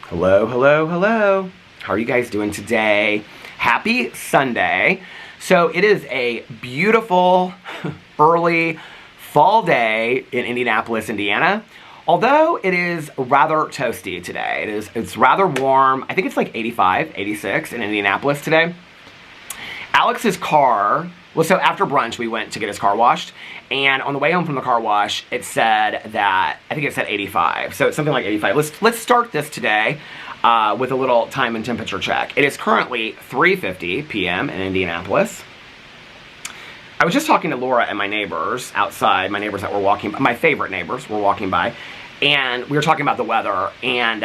Hello, hello, hello. How are you guys doing today? Happy Sunday. So it is a beautiful early fall day in Indianapolis, Indiana. Although it is rather toasty today. It's rather warm. I think it's like 85, 86 in Indianapolis today. Alex's car, well, so after brunch, we went to get his car washed. And on the way home from the car wash, it said that, I think it said 85. So it's something like 85. Let's start this today with a little time and temperature check. It is currently 3:50 p.m. in Indianapolis. I was just talking to Laura and my neighbors outside, my neighbors that were walking, my favorite neighbors were walking by. And we were talking about the weather. And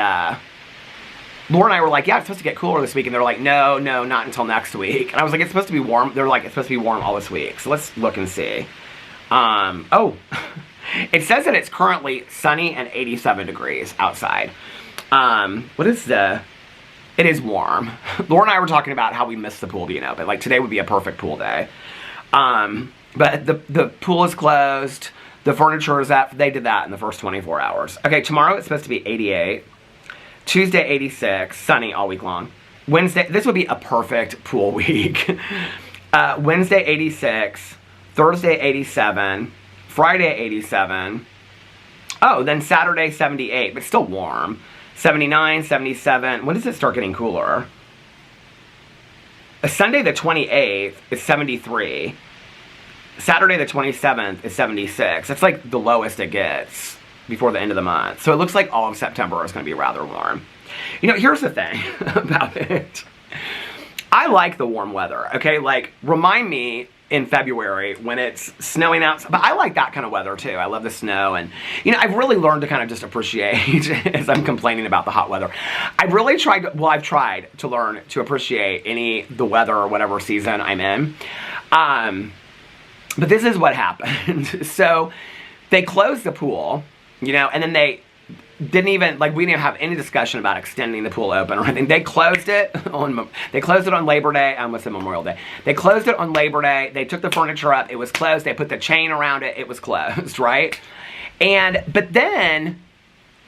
Laura and I were like, yeah, it's supposed to get cooler this week. And they're like, no, not until next week. And I was like, it's supposed to be warm. They're like, it's supposed to be warm all this week. So let's look and see. It says that it's currently sunny and 87 degrees outside. It is warm. Laura and I were talking about how we missed the pool being open. Like today would be a perfect pool day. But the pool is closed. The furniture is up. They did that in the first 24 hours. Okay, tomorrow it's supposed to be 88. Tuesday 86, sunny all week long. Wednesday, this would be a perfect pool week. Wednesday 86, Thursday 87, Friday 87. Oh, then Saturday 78, but still warm. 79, 77. When does it start getting cooler? Sunday the 28th is 73. Saturday the 27th is 76. That's like the lowest it gets before the end of the month. So it looks like all of September is going to be rather warm. You know, here's the thing about it. I like the warm weather, okay? Like, remind me in February when it's snowing out. But I like that kind of weather too. I love the snow. And, you know, I've really learned to kind of just appreciate, as I'm complaining about the hot weather, I've tried to learn to appreciate the weather or whatever season I'm in. But this is what happened. So they closed the pool, you know, and then they didn't even, like, we didn't have any discussion about extending the pool open or anything. They closed it on Labor Day. I almost said Memorial Day. They closed it on Labor Day. They took the furniture up. It was closed. They put the chain around it. It was closed, right? But then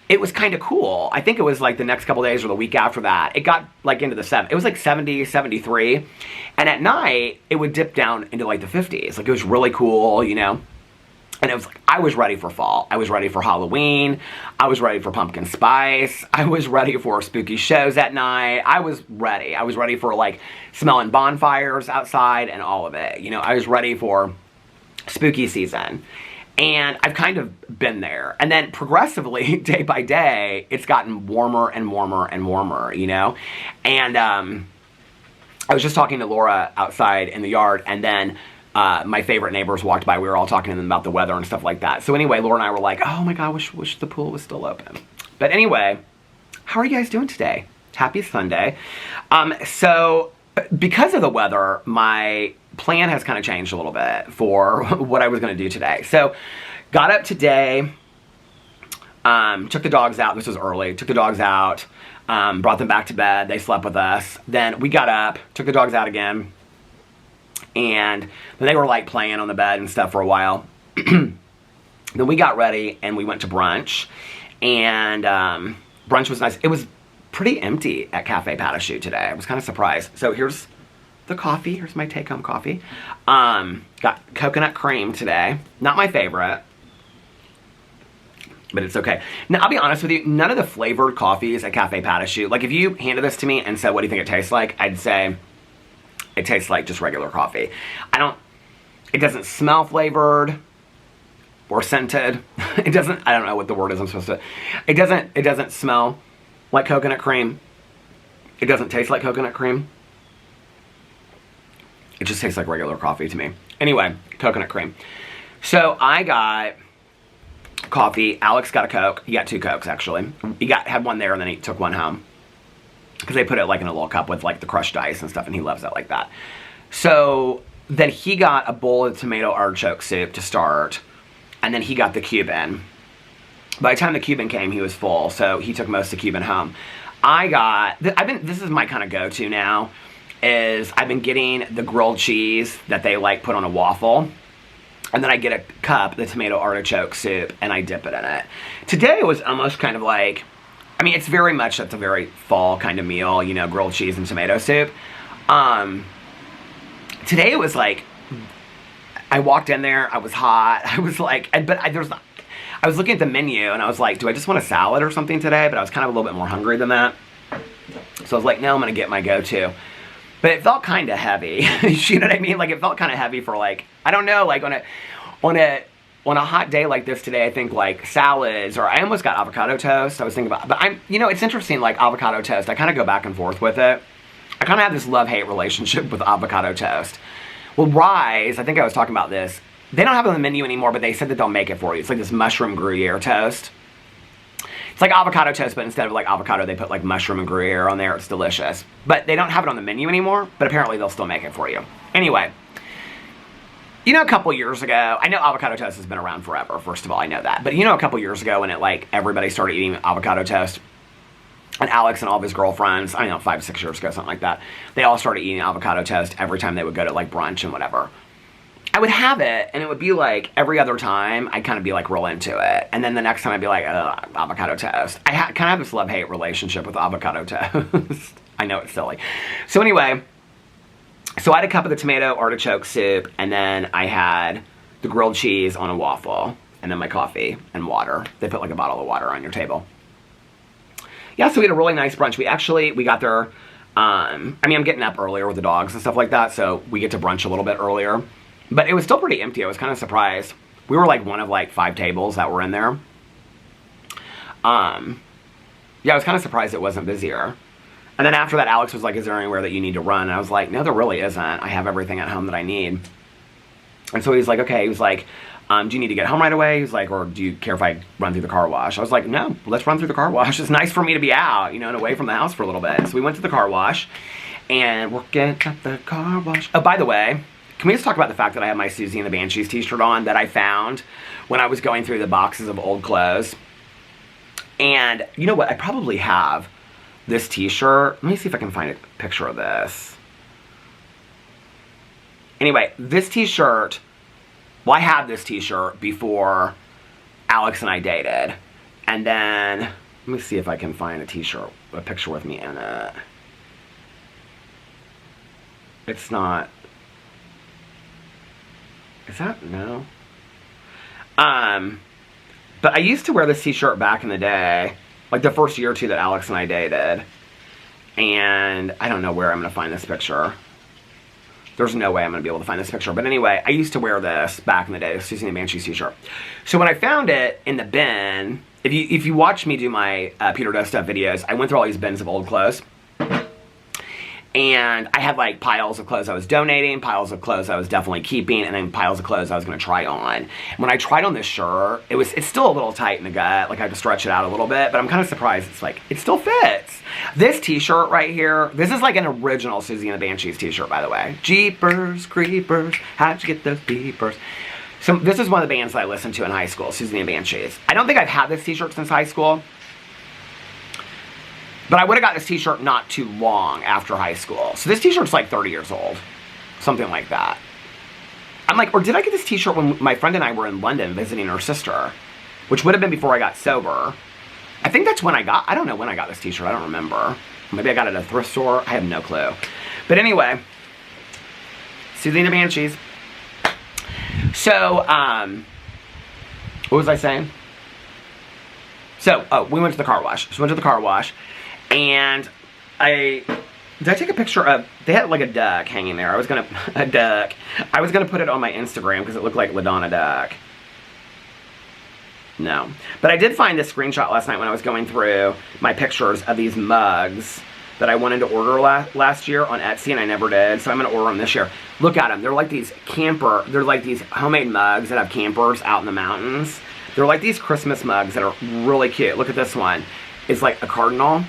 it was kind of cool. I think it was like the next couple days or the week after that. It got like into the 70s. It was like 70, 73. And at night, it would dip down into like the 50s. Like it was really cool, you know? And it was like, I was ready for fall. I was ready for Halloween. I was ready for pumpkin spice. I was ready for spooky shows at night. I was ready. I was ready for like smelling bonfires outside and all of it. You know, I was ready for spooky season. And I've kind of been there. And then progressively, day by day, it's gotten warmer and warmer and warmer, you know? And I was just talking to Laura outside in the yard, and then my favorite neighbors walked by. We were all talking to them about the weather and stuff like that. So anyway, Laura and I were like, oh my God, wish the pool was still open. But anyway, how are you guys doing today? Happy Sunday. So because of the weather, my plan has kind of changed a little bit for what I was going to do today. So got up today, took the dogs out. This was early. Took the dogs out, brought them back to bed. They slept with us. Then we got up, took the dogs out again. And then they were like playing on the bed and stuff for a while. Then we got ready and we went to brunch. And brunch was nice. It was pretty empty at Cafe Parachute today. I was kind of surprised. So here's the coffee. Here's my take-home coffee. Got coconut cream today. Not my favorite, but it's okay. Now, I'll be honest with you. None of the flavored coffees at Cafe Parachute, like if you handed this to me and said, what do you think it tastes like? I'd say it tastes like just regular coffee. It doesn't smell flavored or scented. I don't know what the word is I'm supposed to. It doesn't smell like coconut cream. It doesn't taste like coconut cream. It just tastes like regular coffee to me. Anyway, coconut cream. So I got coffee. Alex got a Coke. He got 2 Cokes, actually. He had one there and then he took one home. Because they put it like in a little cup with like the crushed ice and stuff, and he loves it like that. So then he got a bowl of tomato artichoke soup to start, and then he got the Cuban. By the time the Cuban came, he was full, so he took most of the Cuban home. This is my kind of go-to now, is I've been getting the grilled cheese that they like put on a waffle, and then I get a cup, the tomato artichoke soup, and I dip it in it. Today it was almost kind of like, I mean, it's very much, that's a very fall kind of meal, you know, grilled cheese and tomato soup. Today it was like, I walked in there, I was hot, I was like, I was looking at the menu and I was like, do I just want a salad or something today? But I was kind of a little bit more hungry than that. So I was like, no, I'm gonna get my go-to. But it felt kind of heavy, you know what I mean? Like, it felt kind of heavy for like, I don't know, like on a hot day like this today, I think like salads, or I almost got avocado toast. I was thinking about, but you know, it's interesting, like avocado toast, I kind of go back and forth with it. I kind of have this love-hate relationship with avocado toast. Well, Rise, I think I was talking about this, they don't have it on the menu anymore, but they said that they'll make it for you. It's like this mushroom Gruyere toast. It's like avocado toast, but instead of like avocado, they put like mushroom and Gruyere on there. It's delicious. But they don't have it on the menu anymore, but apparently they'll still make it for you. Anyway, you know, a couple years ago, I know avocado toast has been around forever, first of all, I know that. But you know, a couple years ago when it like, everybody started eating avocado toast, and Alex and all of his girlfriends, I don't know, 5, 6 years ago, something like that, they all started eating avocado toast every time they would go to like brunch and whatever. I would have it, and it would be like every other time, I'd kind of be like real into it. And then the next time I'd be like, avocado toast. I kind of have this love-hate relationship with avocado toast. I know it's silly. So anyway, so I had a cup of the tomato artichoke soup, and then I had the grilled cheese on a waffle, and then my coffee and water. They put like a bottle of water on your table. Yeah, so we had a really nice brunch. We got there, I mean, I'm getting up earlier with the dogs and stuff like that, so we get to brunch a little bit earlier. But it was still pretty empty. I was kind of surprised. We were like one of like 5 tables that were in there. Yeah, I was kind of surprised it wasn't busier. And then after that, Alex was like, is there anywhere that you need to run? And I was like, no, there really isn't. I have everything at home that I need. And so he's like, okay. He was like, do you need to get home right away? He's like, or do you care if I run through the car wash? I was like, no, let's run through the car wash. It's nice for me to be out, you know, and away from the house for a little bit. So we went to the car wash, and we're getting at the car wash. Oh, by the way, can we just talk about the fact that I have my Susie and the Banshees t-shirt on that I found when I was going through the boxes of old clothes? And you know what? I probably have this t-shirt. Let me see if I can find a picture of this. Anyway, this t-shirt, well, I had this t-shirt before Alex and I dated. And then, let me see if I can find a t-shirt, a picture with me in it. It's not... Is that? No. But I used to wear this t-shirt back in the day, like the first year or two that Alex and I dated. And I don't know where I'm going to find this picture. There's no way I'm going to be able to find this picture. But anyway, I used to wear this back in the day, this Susie and the Banshees t-shirt. So when I found it in the bin, if you watch me do my Peter Does Stuff videos, I went through all these bins of old clothes. And I had like piles of clothes I was donating, piles of clothes I was definitely keeping, and then piles of clothes I was going to try on. And when I tried on this shirt, it's still a little tight in the gut. Like I had to stretch it out a little bit, but I'm kind of surprised. It's like, it still fits. This t-shirt right here, this is like an original Susie and the Banshees t-shirt, by the way. Jeepers, creepers, how'd you get those beepers? So this is one of the bands that I listened to in high school, Susie and the Banshees. I don't think I've had this t-shirt since high school. But I would have got this t-shirt not too long after high school. So this t-shirt's like 30 years old. Something like that. I'm like, or did I get this t-shirt when my friend and I were in London visiting her sister? Which would have been before I got sober. I think that's when I don't know when I got this t-shirt. I don't remember. Maybe I got it at a thrift store. I have no clue. But anyway. Susie and the Banshees. So, what was I saying? So, we went to the car wash. So we went to the car wash. And did I take a picture of, they had like a duck hanging there. I was gonna put it on my Instagram because it looked like LaDonna Duck. No. But I did find this screenshot last night when I was going through my pictures of these mugs that I wanted to order last year on Etsy, and I never did. So I'm gonna order them this year. Look at them. They're like these they're like these homemade mugs that have campers out in the mountains. They're like these Christmas mugs that are really cute. Look at this one. It's like a cardinal.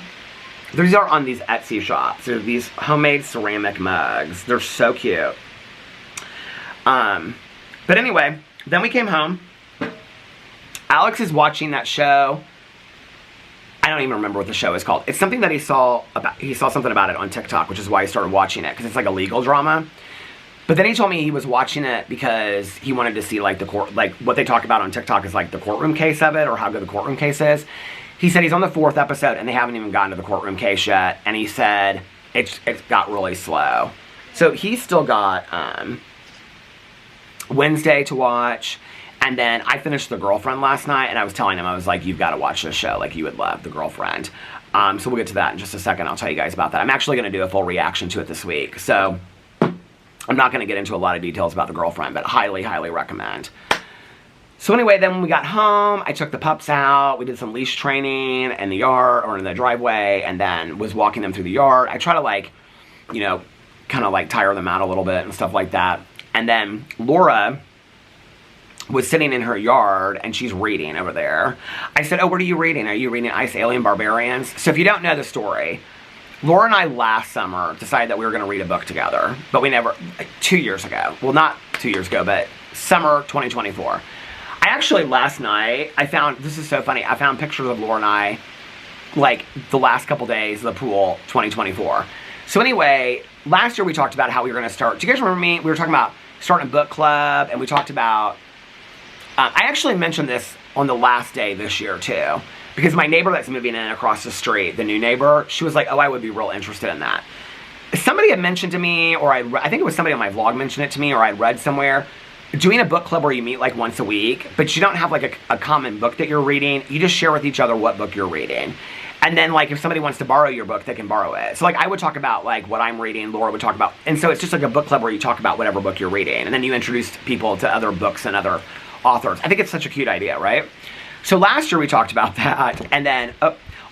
These are on these Etsy shops. They're these homemade ceramic mugs. They're so cute. But anyway, then we came home. Alex is watching that show. I don't even remember what the show is called. It's something that he saw something about it on TikTok, which is why he started watching it, because it's like a legal drama. But then he told me he was watching it because he wanted to see like the court, like what they talk about on TikTok is like the courtroom case of it, or how good the courtroom case is. he said he's on the 4th episode and they haven't even gotten to the courtroom case yet. And he said it's got really slow. So he's still got Wednesday to watch. And then I finished The Girlfriend last night, and I was telling him, I was like, you've got to watch this show. Like, you would love The Girlfriend. So we'll get to that in just a second. I'll tell you guys about that. I'm actually going to do a full reaction to it this week. So I'm not going to get into a lot of details about The Girlfriend, but highly, highly recommend. So anyway, then when we got home, I took the pups out. We did some leash training in the yard or in the driveway, and then was walking them through the yard. I try to, like, you know, kind of like tire them out a little bit and stuff like that. And then Laura was sitting in her yard and she's reading over there. I said, oh, what are you reading? Are you reading Ice Alien Barbarians? So if you don't know the story, Laura and I last summer decided that we were going to read a book together, but we never, 2 years ago. Well, not 2 years ago, but summer 2024. I actually, last night, I found, this is so funny, I found pictures of Laura and I, like, the last couple days of the pool 2024. So anyway, last year we talked about how we were going to start, do you guys remember me? We were talking about starting a book club, and we talked about, I actually mentioned this on the last day this year, too. Because my neighbor that's moving in across the street, the new neighbor, she was like, oh, I would be real interested in that. Somebody had mentioned to me, or I think it was somebody on my vlog mentioned it to me, or I read somewhere, doing a book club where you meet like once a week, but you don't have like a common book that you're reading. You just share with each other what book you're reading. And then, like, if somebody wants to borrow your book, they can borrow it. So, like, I would talk about, like, what I'm reading, Laura would talk about, and so it's just like a book club where you talk about whatever book you're reading, and then you introduce people to other books and other authors. I think it's such a cute idea, right? So last year we talked about that, and then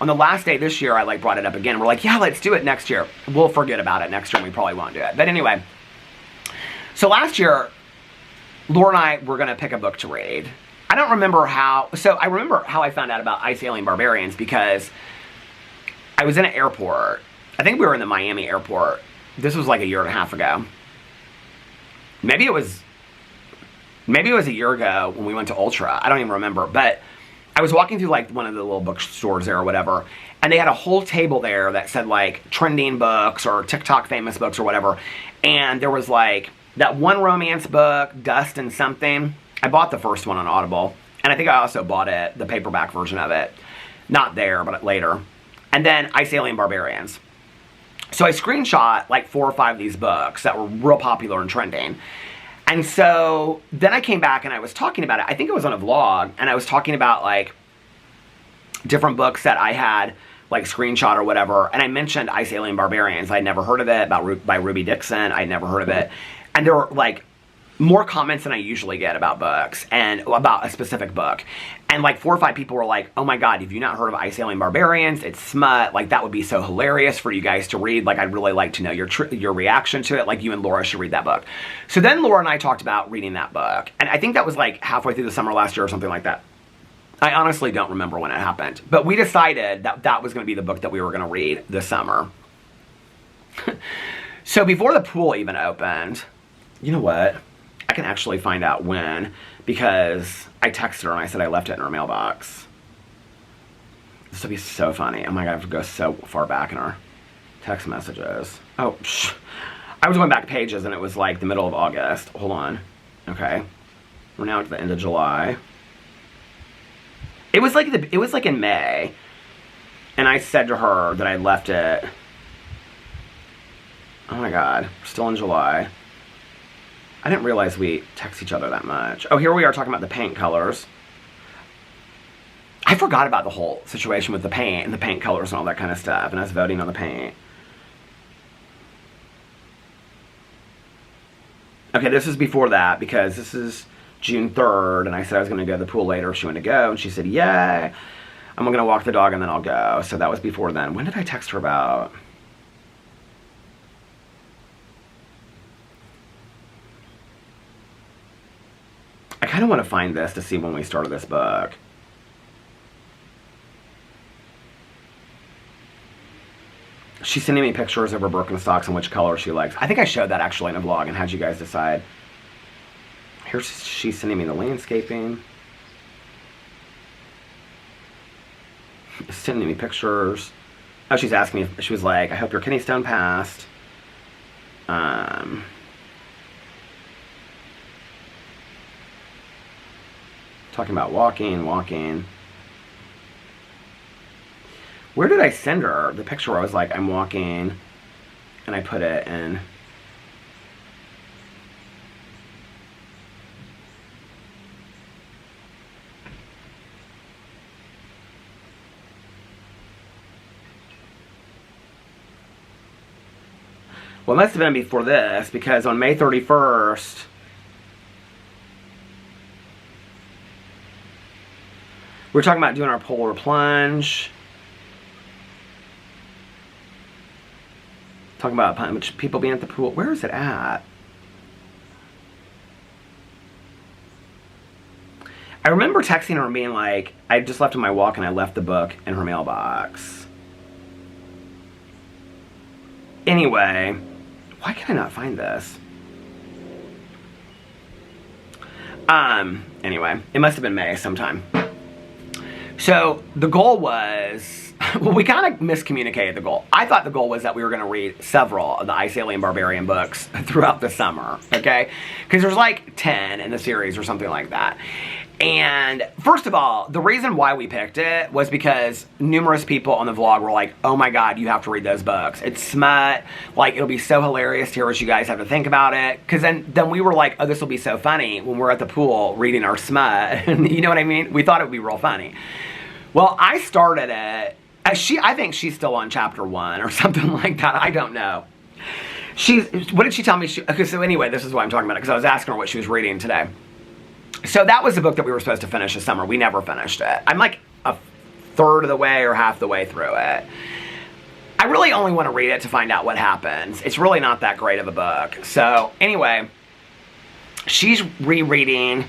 on the last day this year, I, like, brought it up again. We're like, yeah, let's do it next year. We'll forget about it next year, and we probably won't do it. But anyway, so last year, Laura and I were going to pick a book to read. I don't remember how, so I remember how I found out about Ice Alien Barbarians because I was in an airport. I think we were in the Miami airport. This was like a year and a half ago. Maybe it was a year ago when we went to Ultra. I don't even remember. But I was walking through like one of the little bookstores there or whatever, and they had a whole table there that said like trending books or TikTok famous books or whatever. And there was like that one romance book, Dust and Something. I bought the first one on Audible. And I think I also bought it, the paperback version of it. Not there, but later. And then Ice Alien Barbarians. So I screenshot like 4 or 5 of these books that were real popular and trending. And so then I came back and I was talking about it. I think it was on a vlog, and I was talking about like different books that I had like screenshot or whatever. And I mentioned Ice Alien Barbarians. I'd never heard of it, by Ruby Dixon. I'd never heard of it. And there were like more comments than I usually get about books and about a specific book. And like 4 or 5 people were like, oh my God, have you not heard of Ice Alien Barbarians? It's smut. Like, that would be so hilarious for you guys to read. Like, I'd really like to know your reaction to it. Like, you and Laura should read that book. So then Laura and I talked about reading that book. And I think that was like halfway through the summer last year or something like that. I honestly don't remember when it happened. But we decided that that was going to be the book that we were going to read this summer. So before the pool even opened, you know what? I can actually find out when, because I texted her and I said I left it in her mailbox. This would be so funny. Oh my God, I have to go so far back in our text messages. Oh, I was going back pages and it was like the middle of August. Hold on. Okay. We're now at the end of July. It was like in May. And I said to her that I left it. Oh my God, we're still in July. I didn't realize we text each other that much. Oh, here we are talking about the paint colors. I forgot about the whole situation with the paint and the paint colors and all that kind of stuff, and us voting on the paint. Okay, this is before that, because this is June 3rd, and I said I was going to go to the pool later if she wanted to go, and she said, yay. I'm going to walk the dog and then I'll go. So that was before then. When did I text her about? I kind of want to find this to see when we started this book. She's sending me pictures of her Birkenstocks and which color she likes. I think I showed that actually in a vlog and had you guys decide. Here's she's sending me the landscaping. Sending me pictures. Oh, she's asking me, she was like, I hope your kidney stone passed. Talking about walking. Where did I send her? The picture where I was like, I'm walking, and I put it in. Well, it must have been before this, because on May 31st, we were talking about doing our polar plunge. Talking about how much people being at the pool. Where is it at? I remember texting her and being like, I just left on my walk and I left the book in her mailbox. Anyway, why can I not find this? Anyway, it must have been May sometime. So the goal was, well, we kind of miscommunicated the goal. I thought the goal was that we were going to read several of the Ice Alien Barbarian books throughout the summer, okay? Because there's like 10 in the series or something like that. And first of all, the reason why we picked it was because numerous people on the vlog were like, oh my God, you have to read those books. It's smut. Like, it'll be so hilarious to hear what you guys have to think about it. Because then we were like, oh, this will be so funny when we're at the pool reading our smut. You know what I mean? We thought it would be real funny. Well, I started it. I think she's still on chapter 1 or something like that. I don't know. What did she tell me? Okay, so anyway, this is why I'm talking about it, because I was asking her what she was reading today. So that was the book that we were supposed to finish this summer. We never finished it. I'm like a third of the way or half the way through it. I really only want to read it to find out what happens. It's really not that great of a book. So anyway, she's rereading,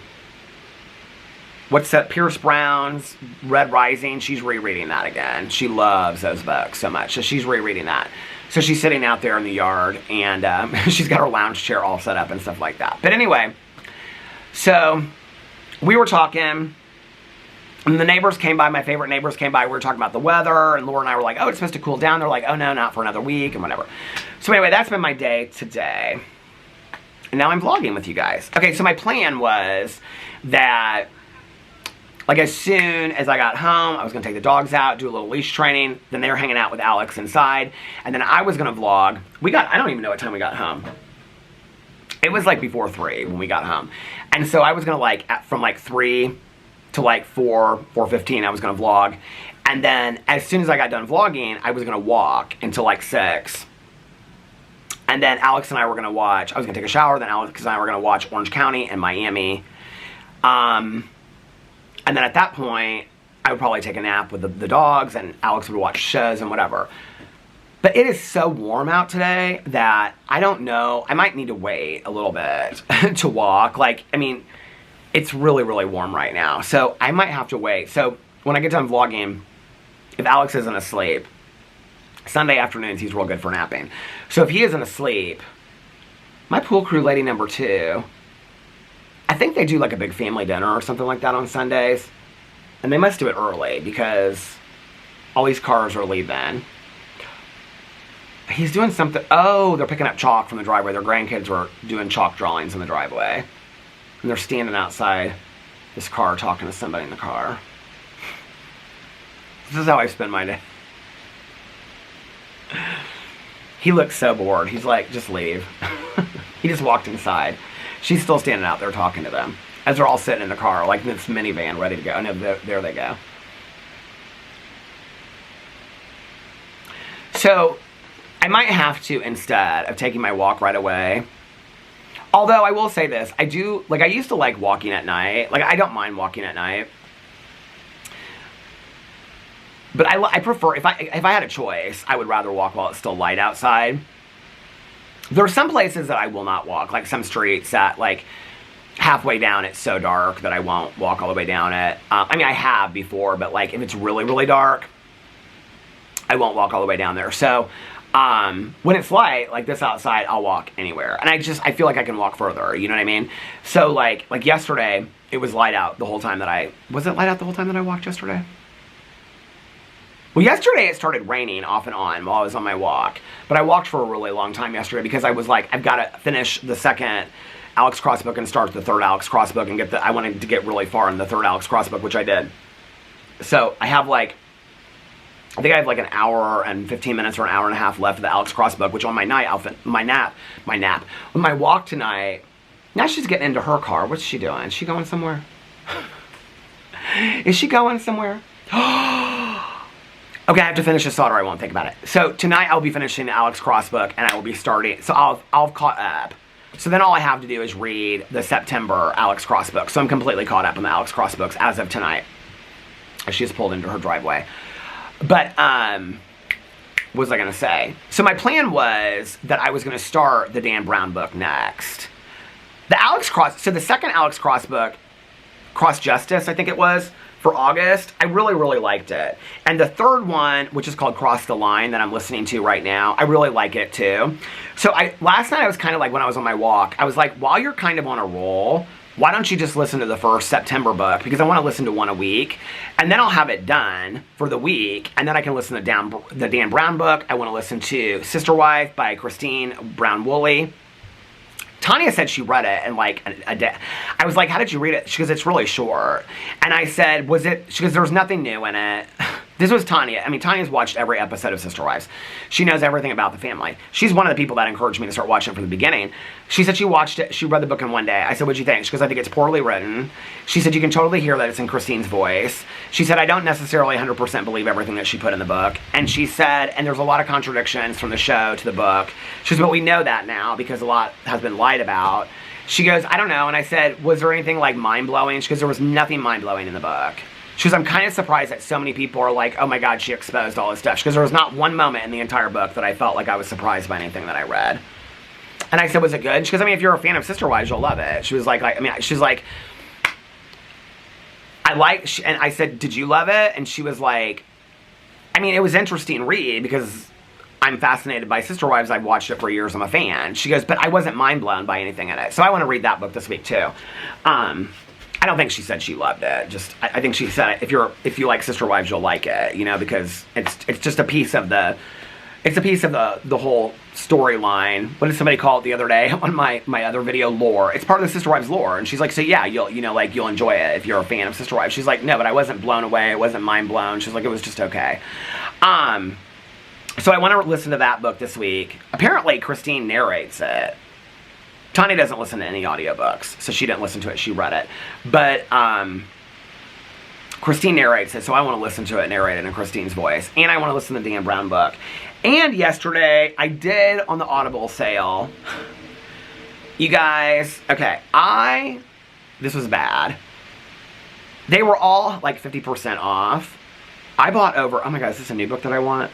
what's that, Pierce Brown's Red Rising. She's rereading that again. She loves those books so much. So she's rereading that. So she's sitting out there in the yard, and she's got her lounge chair all set up and stuff like that. But anyway, so we were talking, and the neighbors came by, my favorite neighbors came by, we were talking about the weather, and Laura and I were like, oh, it's supposed to cool down. They're like, oh no, not for another week, and whatever. So anyway, that's been my day today. And now I'm vlogging with you guys. Okay, so my plan was that, like, as soon as I got home, I was going to take the dogs out, do a little leash training, then they were hanging out with Alex inside, and then I was going to vlog. I don't even know what time we got home. It was like before 3 when we got home. And so I was going to from like 3 to like 4:15, I was going to vlog. And then as soon as I got done vlogging, I was going to walk until like 6. And then Alex and I were going to watch, I was going to take a shower, then Alex and I were going to watch Orange County and Miami. And then at that point, I would probably take a nap with the dogs, and Alex would watch shows and whatever. But it is so warm out today that I don't know. I might need to wait a little bit to walk. Like, I mean, it's really, really warm right now. So I might have to wait. So when I get done vlogging, if Alex isn't asleep, Sunday afternoons, he's real good for napping. So if he isn't asleep, my pool crew lady number 2, I think they do like a big family dinner or something like that on Sundays. And they must do it early because all these cars are leaving. He's doing something. Oh, they're picking up chalk from the driveway. Their grandkids were doing chalk drawings in the driveway. And they're standing outside this car talking to somebody in the car. This is how I spend my day. He looks so bored. He's like, just leave. He just walked inside. She's still standing out there talking to them as they're all sitting in the car, like this minivan ready to go. And there they go. So I might have to, instead of taking my walk right away, although I will say this, I used to like walking at night. Like, I don't mind walking at night. But I prefer, if I had a choice, I would rather walk while it's still light outside. There are some places that I will not walk, like some streets that, like, halfway down it's so dark that I won't walk all the way down it. I mean, I have before, but, like, if it's really, really dark, I won't walk all the way down there. So, when it's light, like this outside, I'll walk anywhere. And I feel like I can walk further, you know what I mean? So, like yesterday, it was light out the whole time that was it light out the whole time that I walked yesterday? Well, yesterday it started raining off and on while I was on my walk. But I walked for a really long time yesterday because I was like, I've got to finish the second Alex Cross book and start the third Alex Cross book and I wanted to get really far in the third Alex Cross book, which I did. So I have like I think I have like an hour and 15 minutes or an hour and a half left of the Alex Cross book, which on my walk tonight, now she's getting into her car. What's she doing? Is she going somewhere? Is she going somewhere? Okay, I have to finish this thought or I won't think about it. So tonight I'll be finishing the Alex Cross book and I will be starting, so I'll caught up. So then all I have to do is read the September Alex Cross book. So I'm completely caught up on the Alex Cross books as of tonight. She just pulled into her driveway. But, what was I going to say? So my plan was that I was going to start the Dan Brown book next. So the second Alex Cross book, Cross Justice, I think it was, for August, I really, really liked it. And the third one, which is called Cross the Line, that I'm listening to right now, I really like it too. So last night I was kind of like, when I was on my walk, I was like, while you're kind of on a roll, why don't you just listen to the first September book? Because I want to listen to one a week. And then I'll have it done for the week. And then I can listen to the Dan Brown book. I want to listen to Sister Wife by Christine Brown Woolley. Tanya said she read it in like a day. I was like, how did you read it? She goes, it's really short. And I said, she goes, there was nothing new in it. This was Tanya. I mean, Tanya's watched every episode of Sister Wives. She knows everything about the family. She's one of the people that encouraged me to start watching it from the beginning. She said she watched it. She read the book in one day. I said, what'd you think? She goes, I think it's poorly written. She said, you can totally hear that it's in Christine's voice. She said, I don't necessarily 100% believe everything that she put in the book. And she said, and there's a lot of contradictions from the show to the book. She goes, but we know that now because a lot has been lied about. She goes, I don't know. And I said, was there anything like mind-blowing? She goes, there was nothing mind-blowing in the book. She goes, I'm kind of surprised that so many people are like, oh my God, she exposed all this stuff. She goes, there was not one moment in the entire book that I felt like I was surprised by anything that I read. And I said, was it good? She goes, I mean, if you're a fan of Sister Wives, you'll love it. She was like she's like, and I said, did you love it? And she was like, I mean, it was interesting read because I'm fascinated by Sister Wives. I've watched it for years. I'm a fan. She goes, but I wasn't mind blown by anything in it. So I want to read that book this week too. I don't think she said she loved it. I think she said if you like Sister Wives, you'll like it, you know, because it's just a piece of the whole storyline. What did somebody call it the other day on my other video? Lore. It's part of the Sister Wives lore. And she's like, so yeah, you'll enjoy it if you're a fan of Sister Wives. She's like, no, but I wasn't blown away. It wasn't mind blown. She's like, it was just okay. So I want to listen to that book this week. Apparently, Christine narrates it. Tanya doesn't listen to any audiobooks, so she didn't listen to it. She read it. But Christine narrates it, so I want to listen to it narrated in Christine's voice. And I want to listen to the Dan Brown book. And yesterday, I did on the Audible sale. You guys, okay, this was bad. They were all like 50% off. I bought over, oh my God, is this a new book that I want?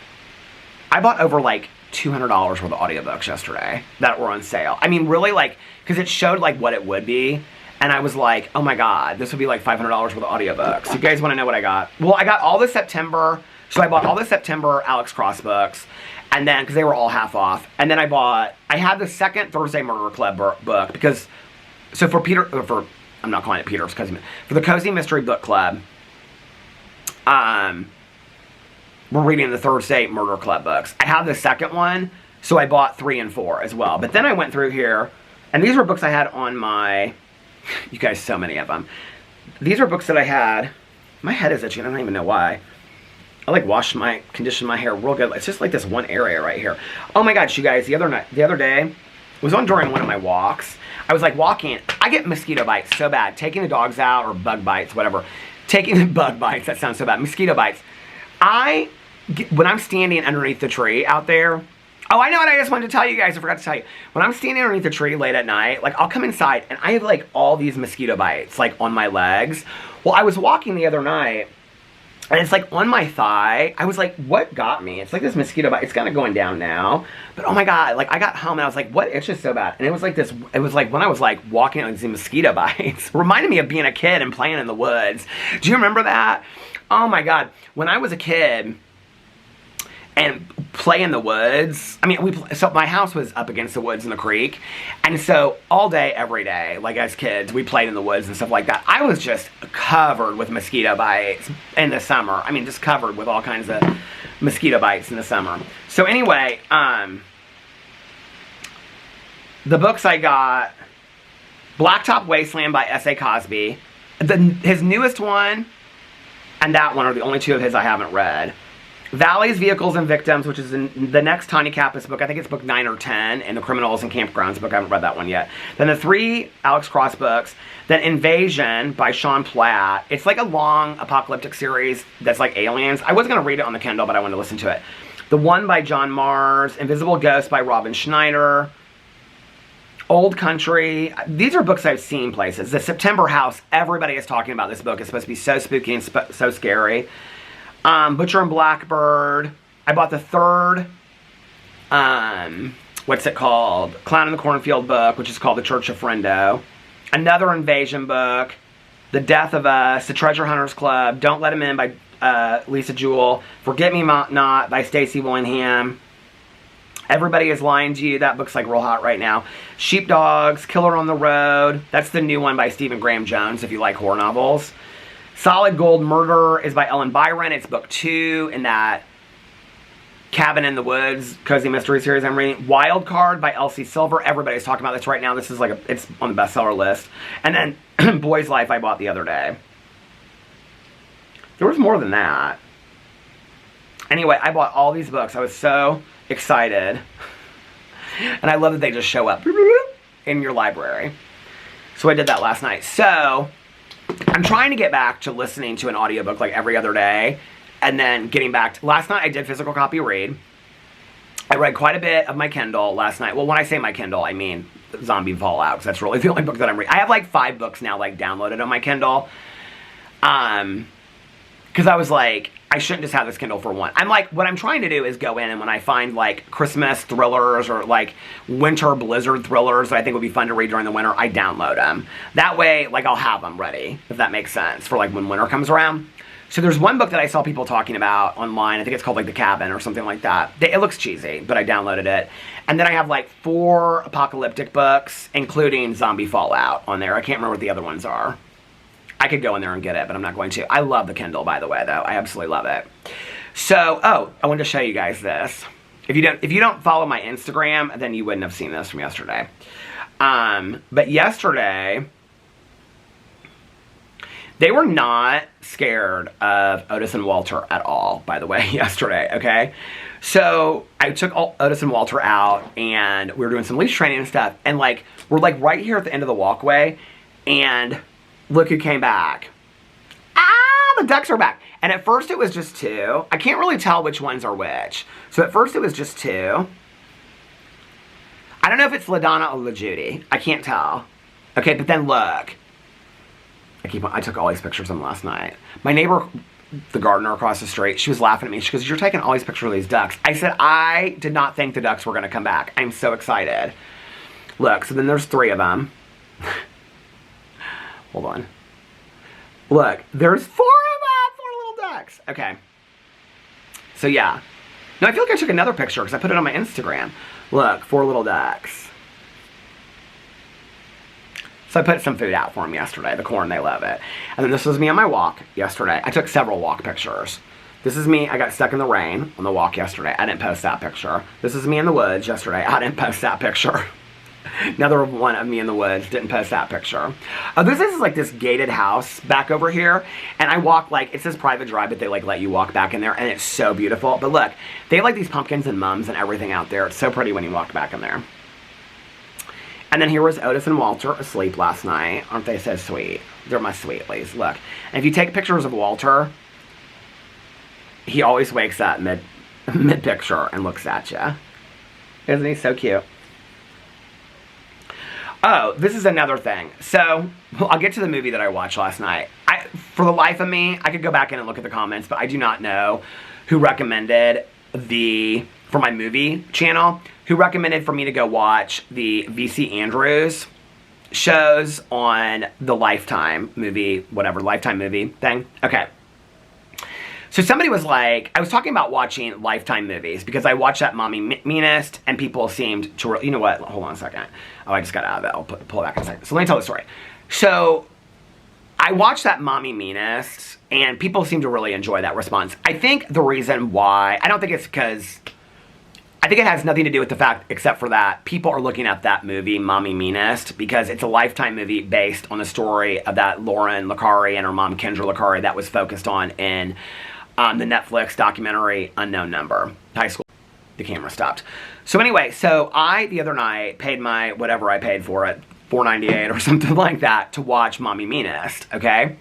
I bought over like $200 worth of audiobooks yesterday that were on sale. I mean, really, like, because it showed like what it would be. And I was like, oh my God, this would be like $500 worth of audiobooks. You guys want to know what I got? Well, I got all the September, so I bought all the September Alex Cross books. And then, because they were all half off. And then I had the second Thursday Murder Club book because, so I'm not calling it Peter's, for the Cozy Mystery Book Club, we're reading the Thursday Murder Club books. I have the second one, so I bought 3 and 4 as well. But then I went through here, and these were books I had on my, you guys, so many of them. These are books that I had, my head is itching, I don't even know why. I like condition my hair real good. It's just like this one area right here. Oh my gosh, you guys, the other day, it was on during one of my walks. I was like walking, I get mosquito bites so bad. Taking the dogs out, or bug bites, whatever. Taking the bug bites, that sounds so bad. Mosquito bites. When I'm standing underneath the tree out there, oh, I know what I just wanted to tell you guys. I forgot to tell you. When I'm standing underneath the tree late at night, like I'll come inside and I have like all these mosquito bites like on my legs. Well, I was walking the other night and it's like on my thigh. I was like, what got me? It's like this mosquito bite. It's kind of going down now. But oh my God, like I got home and I was like, what itches so bad? And it was like this, it was like when I was like walking on these mosquito bites. Reminded me of being a kid and playing in the woods. Do you remember that? Oh my God. When I was a kid and play in the woods, I mean, so my house was up against the woods and the creek. And so all day, every day, like as kids, we played in the woods and stuff like that. I was just covered with mosquito bites in the summer. I mean, just covered with all kinds of mosquito bites in the summer. So anyway, the books I got, Blacktop Wasteland by S.A. Cosby. His newest one and that one are the only two of his I haven't read. Valleys, Vehicles, and Victims, which is in the next Tanya Kappas book. I think it's book 9 or 10, and the Criminals and Campgrounds book. I haven't read that one yet. Then the 3 Alex Cross books. Then Invasion by Sean Platt. It's like a long apocalyptic series that's like aliens. I was going to read it on the Kindle, but I wanted to listen to it. The One by John Mars. Invisible Ghost by Robin Schneider. Old Country. These are books I've seen places. The September House. Everybody is talking about this book. It's supposed to be so spooky and so scary. Butcher and Blackbird. I bought the 3rd, what's it called? Clown in the Cornfield book, which is called The Church of Friendo. Another Invasion book. The Death of Us. The Treasure Hunters Club. Don't Let Him In by Lisa Jewell. Forget Me Not by Stacey Willingham. Everybody Is Lying to You. That book's like real hot right now. Sheepdogs. Killer on the Road. That's the new one by Stephen Graham Jones if you like horror novels. Solid Gold Murder is by Ellen Byron. It's book 2 in that Cabin in the Woods cozy mystery series I'm reading. Wild Card by Elsie Silver. Everybody's talking about this right now. This is like it's on the bestseller list. And then Boy's Life I bought the other day. There was more than that. Anyway, I bought all these books. I was so excited. And I love that they just show up in your library. So I did that last night. So I'm trying to get back to listening to an audiobook like every other day, and then getting back to... Last night I did physical copy read. I read quite a bit of my Kindle last night. Well, when I say my Kindle, I mean Zombie Fallout, because that's really the only book that I'm reading. I have like 5 books now like downloaded on my Kindle. Because I was like, I shouldn't just have this Kindle for one. I'm like, what I'm trying to do is go in, and when I find like Christmas thrillers or like winter blizzard thrillers that I think would be fun to read during the winter, I download them. That way, like, I'll have them ready, if that makes sense, for like when winter comes around. So there's one book that I saw people talking about online. I think it's called like The Cabin or something like that. It looks cheesy, but I downloaded it. And then I have like 4 apocalyptic books, including Zombie Fallout on there. I can't remember what the other ones are. I could go in there and get it, but I'm not going to. I love the Kindle, by the way, though. I absolutely love it. So, I wanted to show you guys this. If you don't follow my Instagram, then you wouldn't have seen this from yesterday. But yesterday, they were not scared of Otis and Walter at all, by the way, yesterday, okay? So, I took Otis and Walter out, and we were doing some leash training and stuff, and like, we're like right here at the end of the walkway, and look who came back. Ah, the ducks are back. And at first it was just 2. I can't really tell which ones are which. So at first it was just 2. I don't know if it's LaDonna or LaJudy. I can't tell. Okay, but then look. I took all these pictures of them last night. My neighbor, the gardener across the street, she was laughing at me. She goes, "You're taking all these pictures of these ducks." I said, I did not think the ducks were going to come back. I'm so excited. Look, so then there's 3 of them. Hold on. Look, there's 4 of them! 4 little ducks. Okay. So, yeah. No, I feel like I took another picture because I put it on my Instagram. Look, 4 little ducks. So I put some food out for them yesterday. The corn, they love it. And then this was me on my walk yesterday. I took several walk pictures. This is me. I got stuck in the rain on the walk yesterday. I didn't post that picture. This is me in the woods yesterday. I didn't post that picture. Another one of me in the woods. Didn't post that picture. This is like this gated house back over here. And I walk like, it says private drive, but they like let you walk back in there. And it's so beautiful. But look, they have like these pumpkins and mums and everything out there. It's so pretty when you walk back in there. And then here was Otis and Walter asleep last night. Aren't they so sweet? They're my sweetlies. Look. And if you take pictures of Walter, he always wakes up mid-picture and looks at you. Isn't he so cute? Oh, this is another thing. So, I'll get to the movie that I watched last night. For the life of me, I could go back in and look at the comments, but I do not know who recommended for my movie channel, who recommended for me to go watch the V.C. Andrews shows on the Lifetime movie, whatever, Lifetime movie thing. Okay. So somebody was like, I was talking about watching Lifetime movies because I watched that Mommy Meanest and people seemed to, you know what, hold on a second. Oh, I just got out of it. I'll pull it back in a second. So let me tell the story. So I watched that Mommy Meanest and people seem to really enjoy that response. I think the reason why, I don't think it's because, I think it has nothing to do with the fact, except for that, people are looking at that movie, Mommy Meanest, because it's a Lifetime movie based on the story of that Lauren Licari and her mom, Kendra Licari, that was focused on in the Netflix documentary Unknown Number. High school. The camera stopped. So anyway, so I, the other night, paid my, whatever I paid for it, $4.98 or something like that, to watch Mommy Meanest, okay?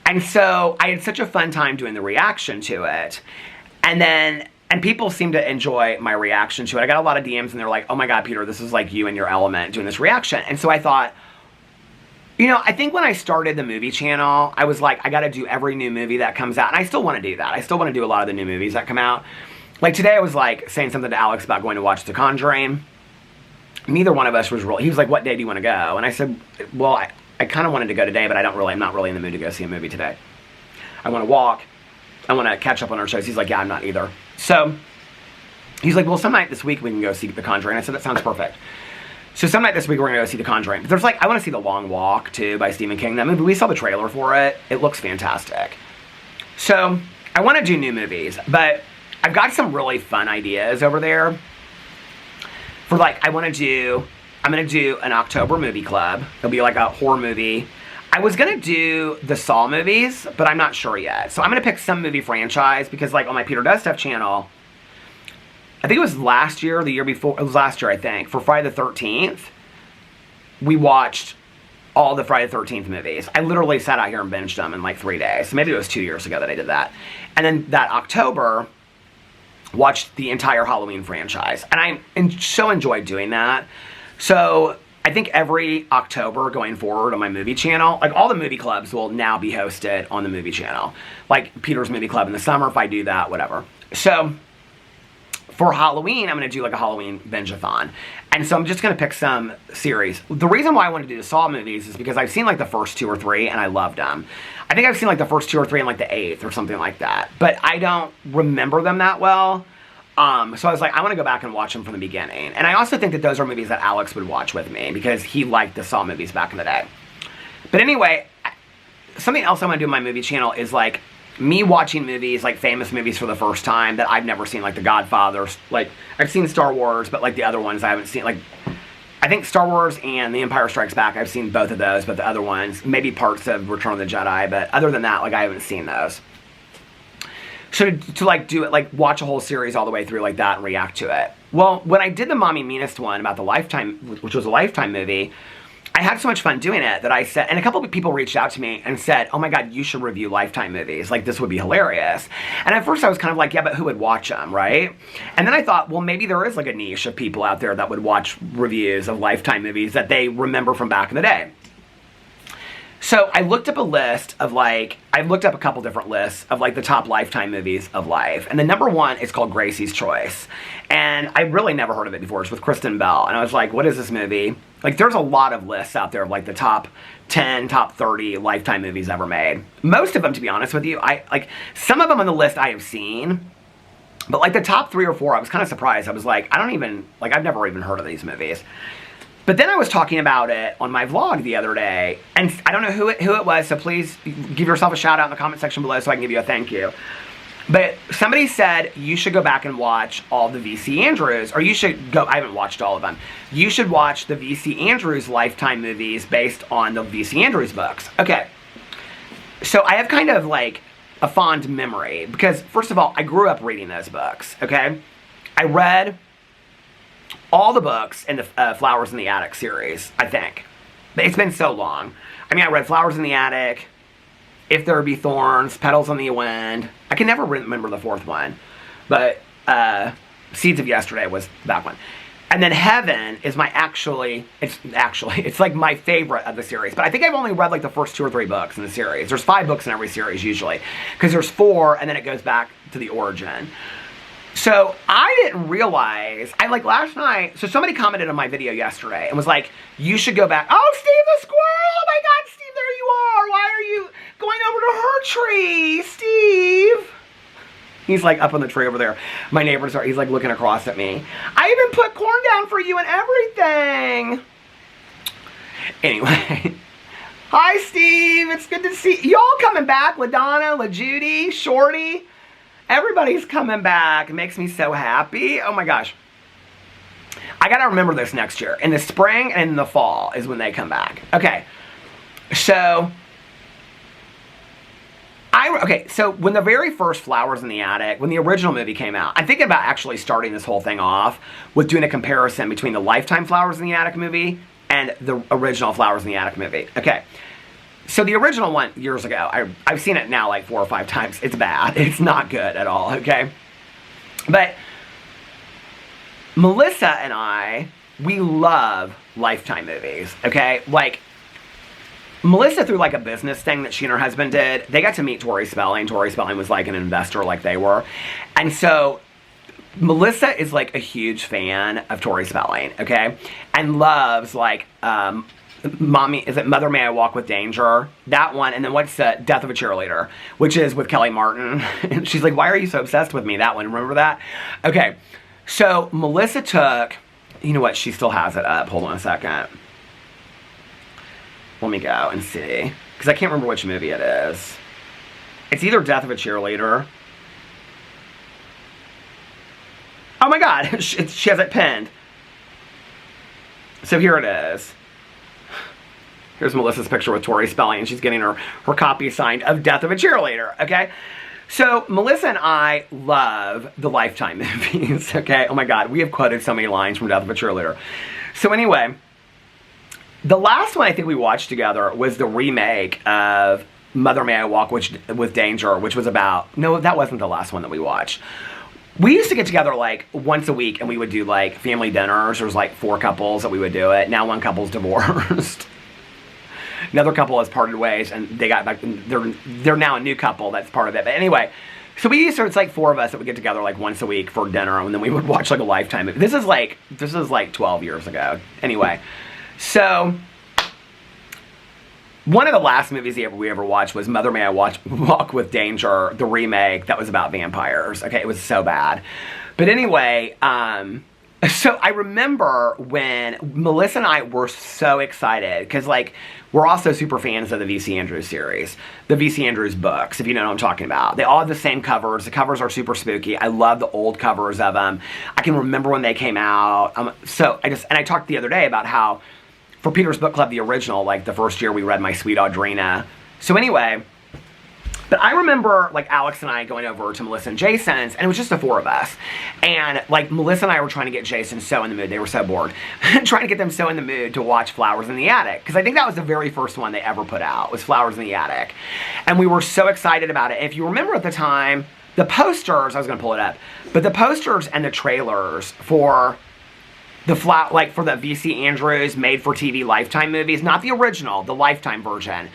And so I had such a fun time doing the reaction to it. And people seem to enjoy my reaction to it. I got a lot of DMs and they're like, oh my God, Peter, this is like you in your element doing this reaction. And so I thought, you know, I think when I started the movie channel, I was like, I gotta do every new movie that comes out. And I still wanna do that. I still wanna do a lot of the new movies that come out. Like today I was like saying something to Alex about going to watch The Conjuring. Neither one of us was really, he was like, what day do you wanna go? And I said, well, I kind of wanted to go today, but I'm not really in the mood to go see a movie today. I wanna walk. I wanna catch up on our shows. He's like, yeah, I'm not either. So he's like, well, some night this week we can go see The Conjuring. I said, that sounds perfect. So some night this week we're gonna go see The Conjuring. But there's like, I wanna see The Long Walk too by Stephen King. That movie, we saw the trailer for it. It looks fantastic. So I wanna do new movies, but I've got some really fun ideas over there. For like, I'm gonna do an October movie club. It'll be like a horror movie. I was gonna do the Saw movies, but I'm not sure yet. So I'm gonna pick some movie franchise because like on my Peter Does Stuff channel, I think it was last year or the year before, it was last year I think, for Friday the 13th, we watched all the Friday the 13th movies. I literally sat out here and binged them in like 3 days. So maybe it was 2 years ago that I did that. And then that October, watched the entire Halloween franchise. And I so enjoyed doing that. So I think every October going forward on my movie channel, like all the movie clubs will now be hosted on the movie channel. Like Peter's Movie Club in the summer, if I do that, whatever. So for Halloween, I'm going to do like a Halloween binge-a-thon. And so I'm just going to pick some series. The reason why I want to do the Saw movies is because I've seen like the first 2 or 3 and I loved them. I think I've seen like the first 2 or 3 and like the 8th or something like that. But I don't remember them that well. So I was like, I want to go back and watch them from the beginning. And I also think that those are movies that Alex would watch with me because he liked the Saw movies back in the day. But anyway, something else I want to do on my movie channel is like me watching movies, like famous movies for the first time that I've never seen, like The Godfather. Like, I've seen Star Wars, but like the other ones I haven't seen. Like, I think Star Wars and The Empire Strikes Back, I've seen both of those, but the other ones, maybe parts of Return of the Jedi, but other than that, like, I haven't seen those. So to like do it, like watch a whole series all the way through like that and react to it. Well, when I did the Mommy Meanest one about the Lifetime, which was a Lifetime movie, I had so much fun doing it that I said, and a couple of people reached out to me and said, oh my God, you should review Lifetime movies. Like, this would be hilarious. And at first I was kind of like, yeah, but who would watch them, right? And then I thought, well, maybe there is like a niche of people out there that would watch reviews of Lifetime movies that they remember from back in the day. So I looked up a list of like, I looked up a couple different lists of like the top Lifetime movies of life. And the number one is called Gracie's Choice. And I really never heard of it before. It's with Kristen Bell. And I was like, what is this movie? Like, there's a lot of lists out there of like the top 10, top 30 Lifetime movies ever made. Most of them, to be honest with you, some of them on the list I have seen. But like the top 3 or 4, I was kind of surprised. I was like, I've never even heard of these movies. But then I was talking about it on my vlog the other day, and I don't know who it was, so please give yourself a shout out in the comment section below so I can give you a thank you. But somebody said you should go back and watch all the V.C. Andrews, or you should go, I haven't watched all of them. You should watch the V.C. Andrews Lifetime movies based on the V.C. Andrews books. Okay, so I have kind of like a fond memory, because first of all, I grew up reading those books, okay? I read all the books in the Flowers in the Attic series, I think. But it's been so long. I mean, I read Flowers in the Attic, If There Be Thorns, Petals on the Wind. I can never remember the 4th one. But Seeds of Yesterday was that one. And then Heaven is it's like my favorite of the series. But I think I've only read like the first 2 or 3 books in the series. There's 5 books in every series usually. Because there's 4 and then it goes back to the origin. So I didn't realize, last night, so somebody commented on my video yesterday and was like, you should go back. Oh, Steve the Squirrel! Oh my God, Steve, there you are! Why are you going over to her tree, Steve? He's like up on the tree over there. My neighbors he's like looking across at me. I even put corn down for you and everything. Anyway. Hi, Steve. It's good to see y'all coming back. LaDonna, LaJudy, Shorty. Everybody's coming back. It makes me so happy. Oh my gosh. I gotta remember this next year. In the spring and in the fall is when they come back. Okay. So, Okay, so when the very first Flowers in the Attic, when the original movie came out, I'm thinking about actually starting this whole thing off with doing a comparison between the Lifetime Flowers in the Attic movie and the original Flowers in the Attic movie. Okay, so the original one, years ago, I've seen it now like 4 or 5 times. It's bad. It's not good at all, okay? But Melissa and I, we love Lifetime movies, okay? Like, Melissa, through like a business thing that she and her husband did, they got to meet Tori Spelling. Tori Spelling was like an investor like they were. And so Melissa is like a huge fan of Tori Spelling, okay? And loves like, Mommy, is it Mother May I Walk with Danger? That one. And then what's Death of a Cheerleader, which is with Kelly Martin. And she's like, why are you so obsessed with me? That one, remember that? Okay, so Melissa took, you know what, she still has it up. Hold on a second. Let me go and see. Because I can't remember which movie it is. It's either Death of a Cheerleader. Oh my God, she has it pinned. So here it is. Here's Melissa's picture with Tori Spelling, and she's getting her copy signed of Death of a Cheerleader, okay? So Melissa and I love the Lifetime movies, okay? Oh my God, we have quoted so many lines from Death of a Cheerleader. So anyway, the last one I think we watched together was the remake of Mother May I Walk with Danger, which was about, no, that wasn't the last one that we watched. We used to get together like once a week and we would do like family dinners. There was like 4 couples that we would do it. Now one couple's divorced. Another couple has parted ways and they got back, they're now a new couple that's part of it. But anyway, so we used to, it's like 4 of us that would get together like once a week for dinner, and then we would watch like a Lifetime movie. This is like 12 years ago. Anyway. So, one of the last movies we ever watched was Mother May I Walk with Danger, the remake that was about vampires. Okay, it was so bad. But anyway, so I remember when Melissa and I were so excited, because like, we're also super fans of the V.C. Andrews series, the V.C. Andrews books, if you know what I'm talking about. They all have the same covers. The covers are super spooky. I love the old covers of them. I can remember when they came out. So I talked the other day about how, for Peter's Book Club, the original, like the first year we read My Sweet Audrina. So anyway, but I remember like Alex and I going over to Melissa and Jason's, and it was just the 4 of us. And like Melissa and I were trying to get Jason so in the mood. They were so bored. Trying to get them so in the mood to watch Flowers in the Attic. Because I think that was the very first one they ever put out, was Flowers in the Attic. And we were so excited about it. If you remember at the time, the posters, I was going to pull it up, but the posters and the trailers for for the V.C. Andrews made-for-TV Lifetime movies, not the original, the Lifetime version,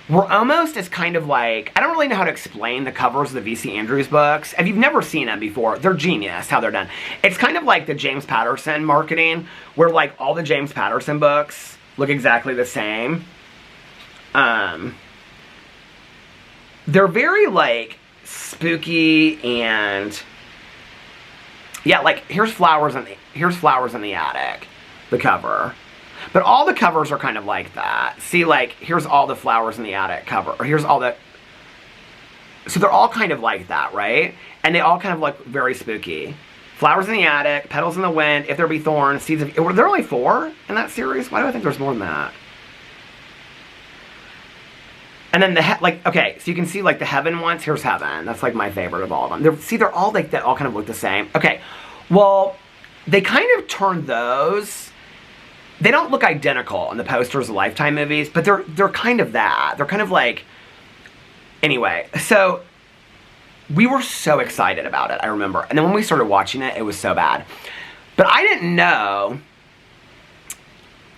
were almost as kind of like, I don't really know how to explain the covers of the V.C. Andrews books. If you've never seen them before, they're genius how they're done. It's kind of like the James Patterson marketing, where like all the James Patterson books look exactly the same. They're very like spooky and, yeah, like here's Flowers in the Attic, the cover. But all the covers are kind of like that. See, like, here's all the Flowers in the Attic cover. Or here's all the... So they're all kind of like that, right? And they all kind of look very spooky. Flowers in the Attic, Petals in the Wind, If There Be Thorns, Seeds of... Were there only 4 in that series? Why do I think there's more than that? And then okay, so you can see like the Heaven ones. Here's Heaven. That's like my favorite of all of them. They're all like that. All kind of look the same. Okay, well, they kind of turned those. They don't look identical in the posters of Lifetime movies, but they're kind of that. They're kind of like. Anyway, so we were so excited about it. I remember, and then when we started watching it, it was so bad. But I didn't know.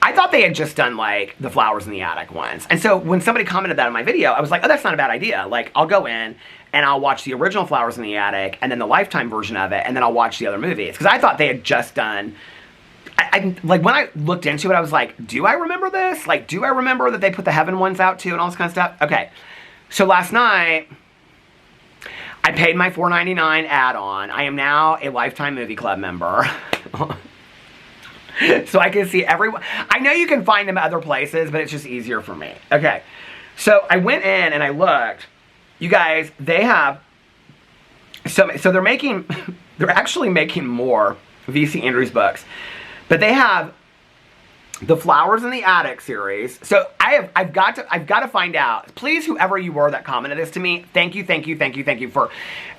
I thought they had just done, like, the Flowers in the Attic ones. And so when somebody commented that in my video, I was like, oh, that's not a bad idea. Like, I'll go in and I'll watch the original Flowers in the Attic and then the Lifetime version of it, and then I'll watch the other movies. Because I thought they had just done... like, when I looked into it, I was like, do I remember this? Like, do I remember that they put the Heaven ones out, too, and all this kind of stuff? Okay. So last night, I paid my $4.99 add-on. I am now a Lifetime Movie Club member. So I can see everyone. I know you can find them other places, but it's just easier for me. Okay. So I went in and I looked. You guys, they have... So they're making... They're actually making more V.C. Andrews books. But they have the Flowers in the Attic series. So I've got to find out. Please, whoever you were that commented this to me, thank you for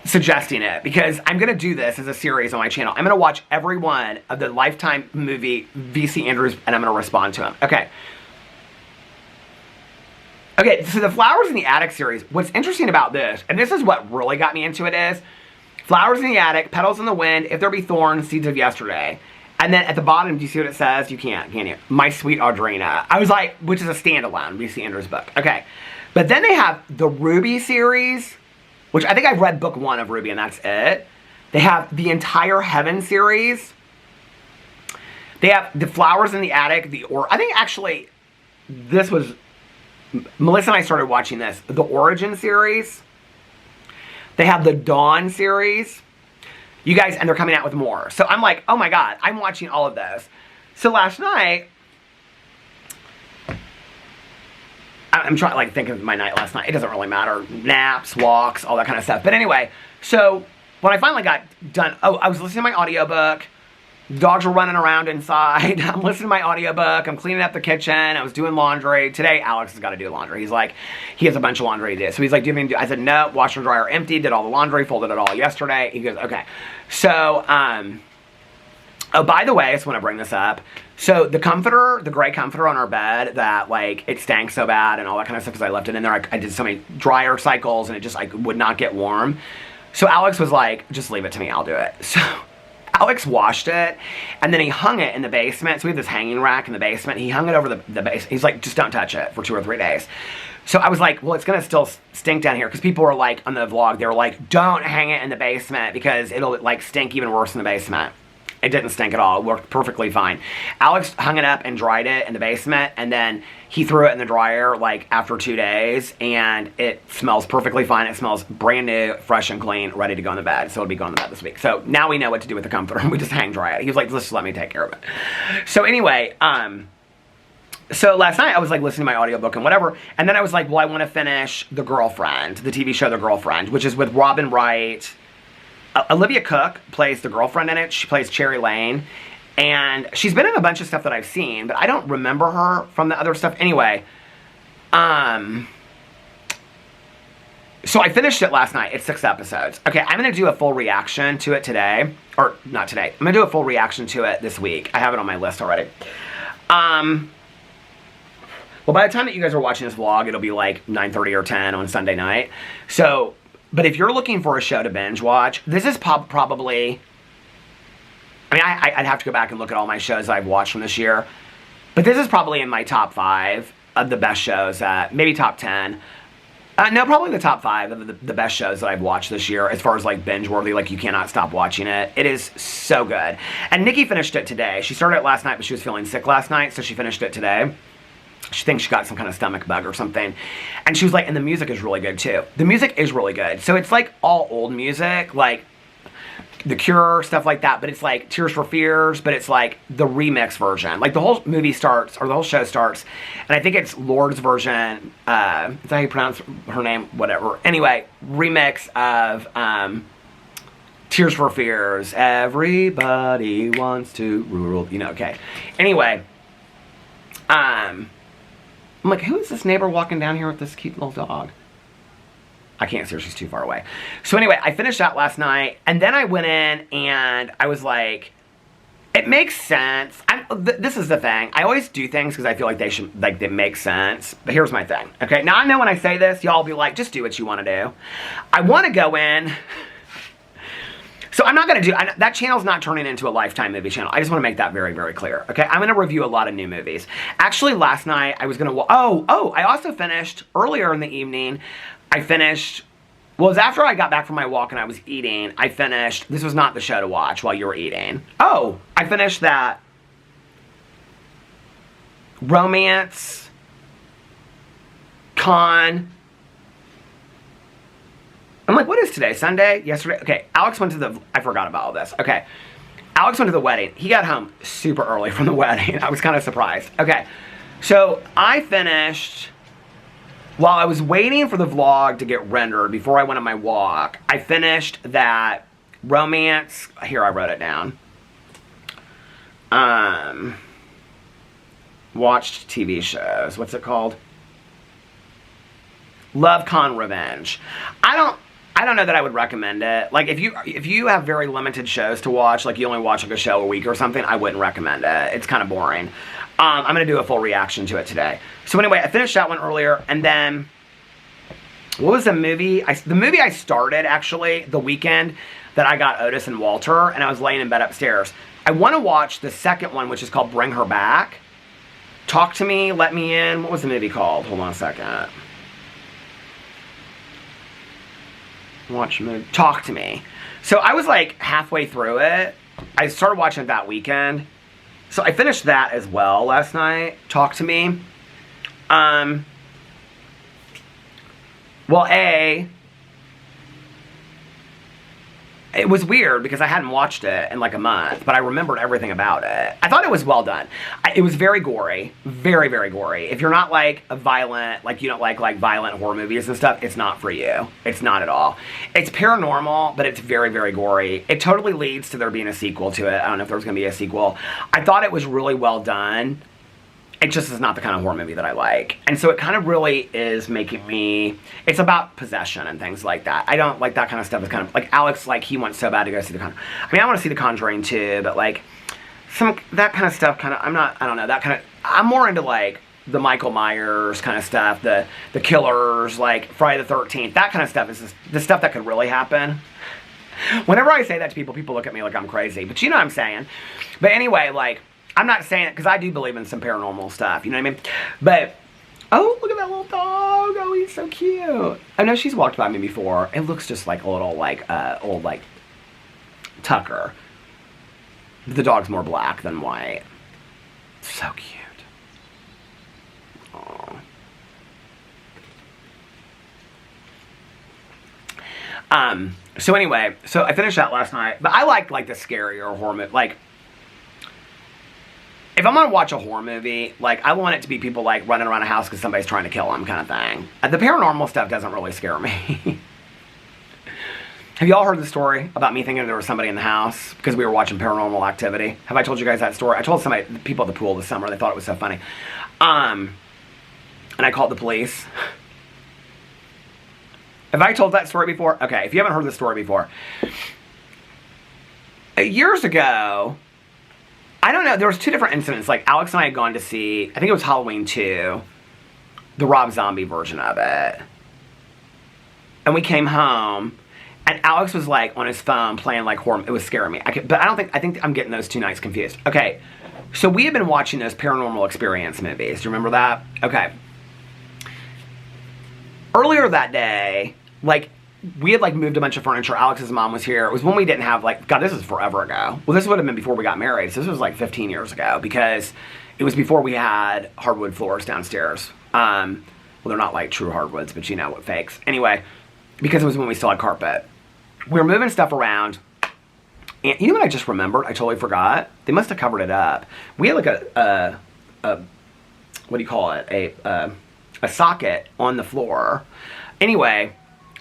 suggesting it, because I'm gonna do this as a series on my channel. I'm gonna watch every one of the Lifetime movie V.C. Andrews, and I'm gonna respond to him. Okay. Okay, so the Flowers in the Attic series, what's interesting about this, and this is what really got me into it, is Flowers in the Attic, Petals in the Wind, If There Be Thorns, Seeds of Yesterday. And then at the bottom, do you see what it says? You can't, can you? My Sweet Audrina. I was like, which is a standalone, V.C. Andrews' book. Okay. But then they have the Ruby series, which I think I've read book 1 of Ruby, and that's it. They have the entire Heaven series. They have the Flowers in the Attic, I think actually, this was, Melissa and I started watching this, the Origin series. They have the Dawn series. You guys, and they're coming out with more. So I'm like, oh my God, I'm watching all of those. So last night, I'm trying, like, thinking of my night last night. It doesn't really matter. Naps, walks, all that kind of stuff. But anyway, so when I finally got done, I was listening to my audiobook. Dogs were running around inside. I'm listening to my audiobook. I'm cleaning up the kitchen. I was doing laundry. Today, Alex has got to do laundry. He's like, he has a bunch of laundry to do. So he's like, do you have anything to do? I said, no, washer and dryer empty. Did all the laundry, folded it all yesterday. He goes, okay. So, oh, by the way, I just want to bring this up. So the comforter, the gray comforter on our bed that, like, it stank so bad and all that kind of stuff because I left it in there. I did so many dryer cycles and it just, like, would not get warm. So Alex was like, just leave it to me. I'll do it. So Alex washed it, and then he hung it in the basement. So we have this hanging rack in the basement. He hung it over the base. He's like, just don't touch it for 2 or 3 days. So I was like, well, it's going to still stink down here. Because people were like, on the vlog, they were like, don't hang it in the basement because it'll, like, stink even worse in the basement. It didn't stink at all. It worked perfectly fine. Alex hung it up and dried it in the basement, and then he threw it in the dryer, like, after 2 days, and it smells perfectly fine. It smells brand new, fresh and clean, ready to go in the bed. So it'll be going in the bed this week. So now we know what to do with the comforter. We just hang dry it. He was like, just let me take care of it. So anyway, so last night I was, like, listening to my audiobook and whatever, and then I was like, well, I want to finish The Girlfriend, the TV show The Girlfriend, which is with Robin Wright. Olivia Cook plays the girlfriend in it. She plays Cherry Lane. And she's been in a bunch of stuff that I've seen, but I don't remember her from the other stuff. Anyway, so I finished it last night. It's 6 episodes. Okay, I'm going to do a full reaction to it today. Or, not today. I'm going to do a full reaction to it this week. I have it on my list already. Well, by the time that you guys are watching this vlog, it'll be like 9:30 or 10 on Sunday night. So, but if you're looking for a show to binge watch, this is probably... I mean, I'd have to go back and look at all my shows that I've watched from this year. But this is probably in my top 5 of the best shows. Maybe top 10. No, probably the top 5 of the best shows that I've watched this year. As far as, like, binge-worthy, like, you cannot stop watching it. It is so good. And Nikki finished it today. She started it last night, but she was feeling sick last night. So she finished it today. She thinks she got some kind of stomach bug or something. And she was like, and the music is really good, too. The music is really good. So it's, like, all old music. Like... The Cure, stuff like that, but it's like Tears for Fears, but it's like the remix version. Like the whole movie starts, or the whole show starts, and I think it's Lord's version, is that how you pronounce her name? Whatever. Anyway, remix of Tears for Fears. Everybody wants to rule, you know, okay. Anyway, I'm like, who is this neighbor walking down here with this cute little dog? I can't see her, she's too far away. So anyway, I finished that last night, and then I went in, and I was like, it makes sense. This is the thing. I always do things because I feel like they make sense. But here's my thing, okay? Now, I know when I say this, y'all be like, just do what you want to do. I want to go in... So I'm not going to do... that channel's not turning into a Lifetime movie channel. I just want to make that very, very clear, okay? I'm going to review a lot of new movies. Actually, last night, I was going to... I also finished, earlier in the evening... I finished, well, it was after I got back from my walk and I was eating, I finished, this was not the show to watch while you were eating. Oh, I finished that romance, con. I'm like, what is today? Sunday? Yesterday? Okay, Alex went to the, I forgot about all this. Okay, Alex went to the wedding. He got home super early from the wedding. I was kind of surprised. Okay, so I finished... While I was waiting for the vlog to get rendered before I went on my walk, I finished that romance. Here, I wrote it down. watched TV shows. What's it called? Love, Con, Revenge. I don't know that I would recommend it. Like, if you have very limited shows to watch, like you only watch like a show a week or something, I wouldn't recommend it. It's kind of boring. I'm going to do a full reaction to it today. So anyway, I finished that one earlier, and then, what was the movie? The movie I started, actually, the weekend that I got Otis and Walter, and I was laying in bed upstairs. I want to watch the second one, which is called Bring Her Back. Talk to Me, Let Me In. What was the movie called? Hold on a second. Watch movie. Talk to Me. So I was like halfway through it. I started watching it that weekend. So I finished that as well last night. Talk to Me. Well, it was weird because I hadn't watched it in like a month, but I remembered everything about it. I thought it was well done. It was very gory. Very, very gory. If you're not like a violent, like you don't like violent horror movies and stuff, it's not for you. It's not at all. It's paranormal, but it's very, very gory. It totally leads to there being a sequel to it. I don't know if there's going to be a sequel. I thought it was really well done. It just is not the kind of horror movie that I like. And so it kind of really is making me... It's about possession and things like that. I don't like that kind of stuff. It's kind of... Like, Alex, like, he wants so bad to go see The Conjuring. I mean, I want to see The Conjuring, too, but, like, that kind of stuff kind of... I don't know, that kind of... I'm more into, like, the Michael Myers kind of stuff, the killers, like, Friday the 13th. That kind of stuff is the stuff that could really happen. Whenever I say that to people, people look at me like I'm crazy. But you know what I'm saying. But anyway, like... I'm not saying it because I do believe in some paranormal stuff, you know what I mean? But, oh, look at that little dog. Oh, he's so cute. I know she's walked by me before. It looks just like a little, like, old, like, Tucker. The dog's more black than white. So cute. Aww. So anyway, so I finished that last night. But I like the scarier horror movie, like... If I'm going to watch a horror movie, like, I want it to be people, like, running around a house because somebody's trying to kill them kind of thing. The paranormal stuff doesn't really scare me. Have y'all heard the story about me thinking there was somebody in the house because we were watching Paranormal Activity? Have I told you guys that story? I told people at the pool this summer. They thought it was so funny. And I called the police. Have I told that story before? Okay, if you haven't heard the story before. Years ago... I don't know, there was two different incidents. Like, Alex and I had gone to see, I think it was Halloween 2, the Rob Zombie version of it. And we came home, and Alex was, like, on his phone playing, like, horror. It was scaring me. I think I'm getting those two nights confused. Okay, so we had been watching those Paranormal Experience movies. Do you remember that? Okay. Earlier that day, like, we had, like, moved a bunch of furniture. Alex's mom was here. It was when we didn't have, like, God, this is forever ago. Well, this would have been before we got married. So this was, like, 15 years ago. Because it was before we had hardwood floors downstairs. Well, they're not, like, true hardwoods, but you know what, fakes. Anyway, because it was when we still had carpet. We were moving stuff around. And you know what I just remembered? I totally forgot. They must have covered it up. We had, like, a what do you call it? A socket on the floor. Anyway...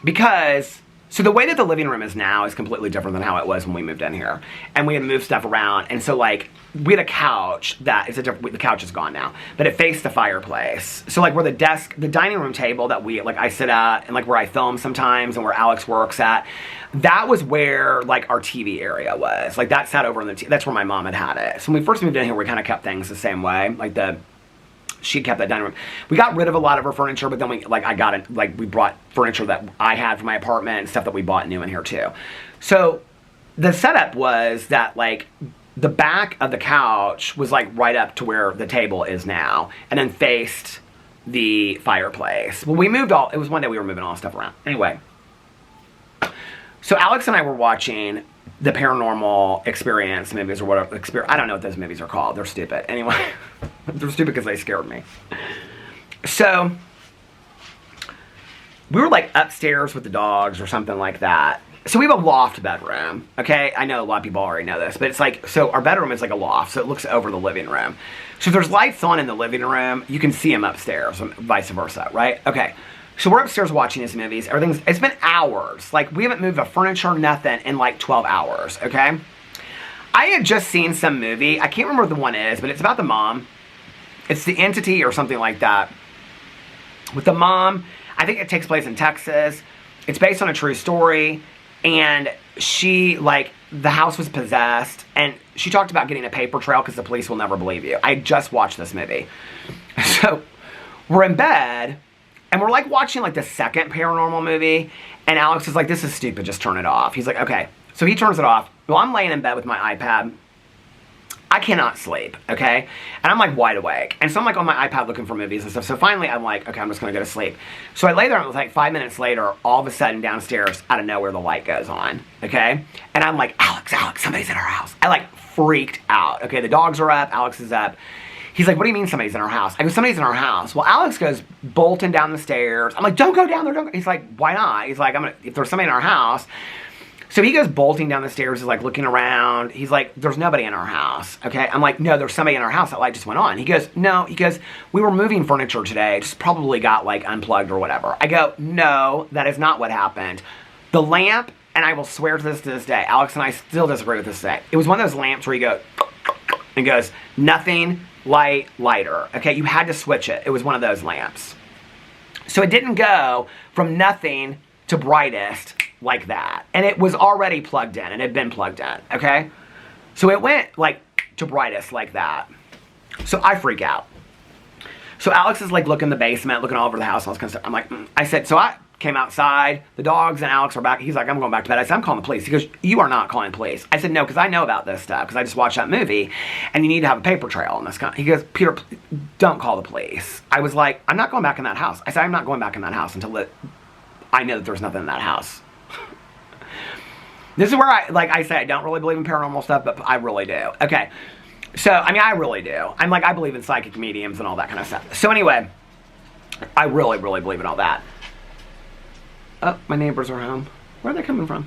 Because, so the way that the living room is now is completely different than how it was when we moved in here. And we had moved stuff around. And so, like, we had a couch that is the couch is gone now. But it faced the fireplace. So, like, where the dining room table that I sit at, and, like, where I film sometimes, and where Alex works at, that was where, like, our TV area was. Like, that sat over in that's where my mom had it. So when we first moved in here, we kind of kept things the same way. Like, she kept that dining room. We got rid of a lot of her furniture, but then we brought furniture that I had from my apartment and stuff that we bought new in here too. So the setup was that, like, the back of the couch was, like, right up to where the table is now, and then faced the fireplace. Well, it was one day we were moving all the stuff around. Anyway, so Alex and I were watching the Paranormal Experience movies or whatever. I don't know what those movies are called. They're stupid. Anyway, they're stupid because they scared me. So, we were, like, upstairs with the dogs or something like that. So we have a loft bedroom, okay? I know a lot of people already know this, but it's like, so our bedroom is like a loft, so it looks over the living room. So if there's lights on in the living room, you can see them upstairs, and vice versa, right? Okay. So we're upstairs watching these movies. It's been hours. Like, we haven't moved a furniture, nothing, in like 12 hours, okay? I had just seen some movie. I can't remember what the one is, but it's about the mom. It's The Entity or something like that. With the mom, I think it takes place in Texas. It's based on a true story. And she, like, the house was possessed. And she talked about getting a paper trail because the police will never believe you. I just watched this movie. So, we're in bed. And we're, like, watching, like, the second paranormal movie. And Alex is like, this is stupid. Just turn it off. He's like, okay. So he turns it off. Well, I'm laying in bed with my iPad. I cannot sleep, okay? And I'm like wide awake. And so I'm like on my iPad looking for movies and stuff. So finally I'm like, okay, I'm just gonna go to sleep. So I lay there and it was like 5 minutes later, all of a sudden downstairs, out of nowhere, the light goes on, okay? And I'm like, Alex, somebody's in our house. I like freaked out, okay? The dogs are up, Alex is up. He's like, what do you mean somebody's in our house? I go, somebody's in our house. Well, Alex goes bolting down the stairs. I'm like, don't go down there, don't go. He's like, why not? He's like, if there's somebody in our house. So he goes bolting down the stairs, he's like looking around. He's like, there's nobody in our house, okay? I'm like, no, there's somebody in our house. That light just went on. He goes, no. He goes, we were moving furniture today. It just probably got like unplugged or whatever. I go, no, that is not what happened. The lamp, and I will swear to this day, Alex and I still disagree with this today. It was one of those lamps where you go, and goes, nothing, light, lighter. Okay, you had to switch it. It was one of those lamps. So it didn't go from nothing to brightest like that. And it was already plugged in. It had been plugged in, okay? So it went, like, to brightest like that. So I freak out. So Alex is, like, looking in the basement, looking all over the house, and all this kind of stuff. I'm like, I said, so I came outside. The dogs and Alex are back. He's like, I'm going back to bed. I said, I'm calling the police. He goes, you are not calling the police. I said, no, because I know about this stuff, because I just watched that movie, and you need to have a paper trail on this kind. He goes, Peter, don't call the police. I was like, I'm not going back in that house. I said, I'm not going back in that house until I know that there's nothing in that house. This is where I say I don't really believe in paranormal stuff, but I really do. Okay. So, I mean, I really do. I'm like, I believe in psychic mediums and all that kind of stuff. So anyway, I really, really believe in all that. Oh, my neighbors are home. Where are they coming from?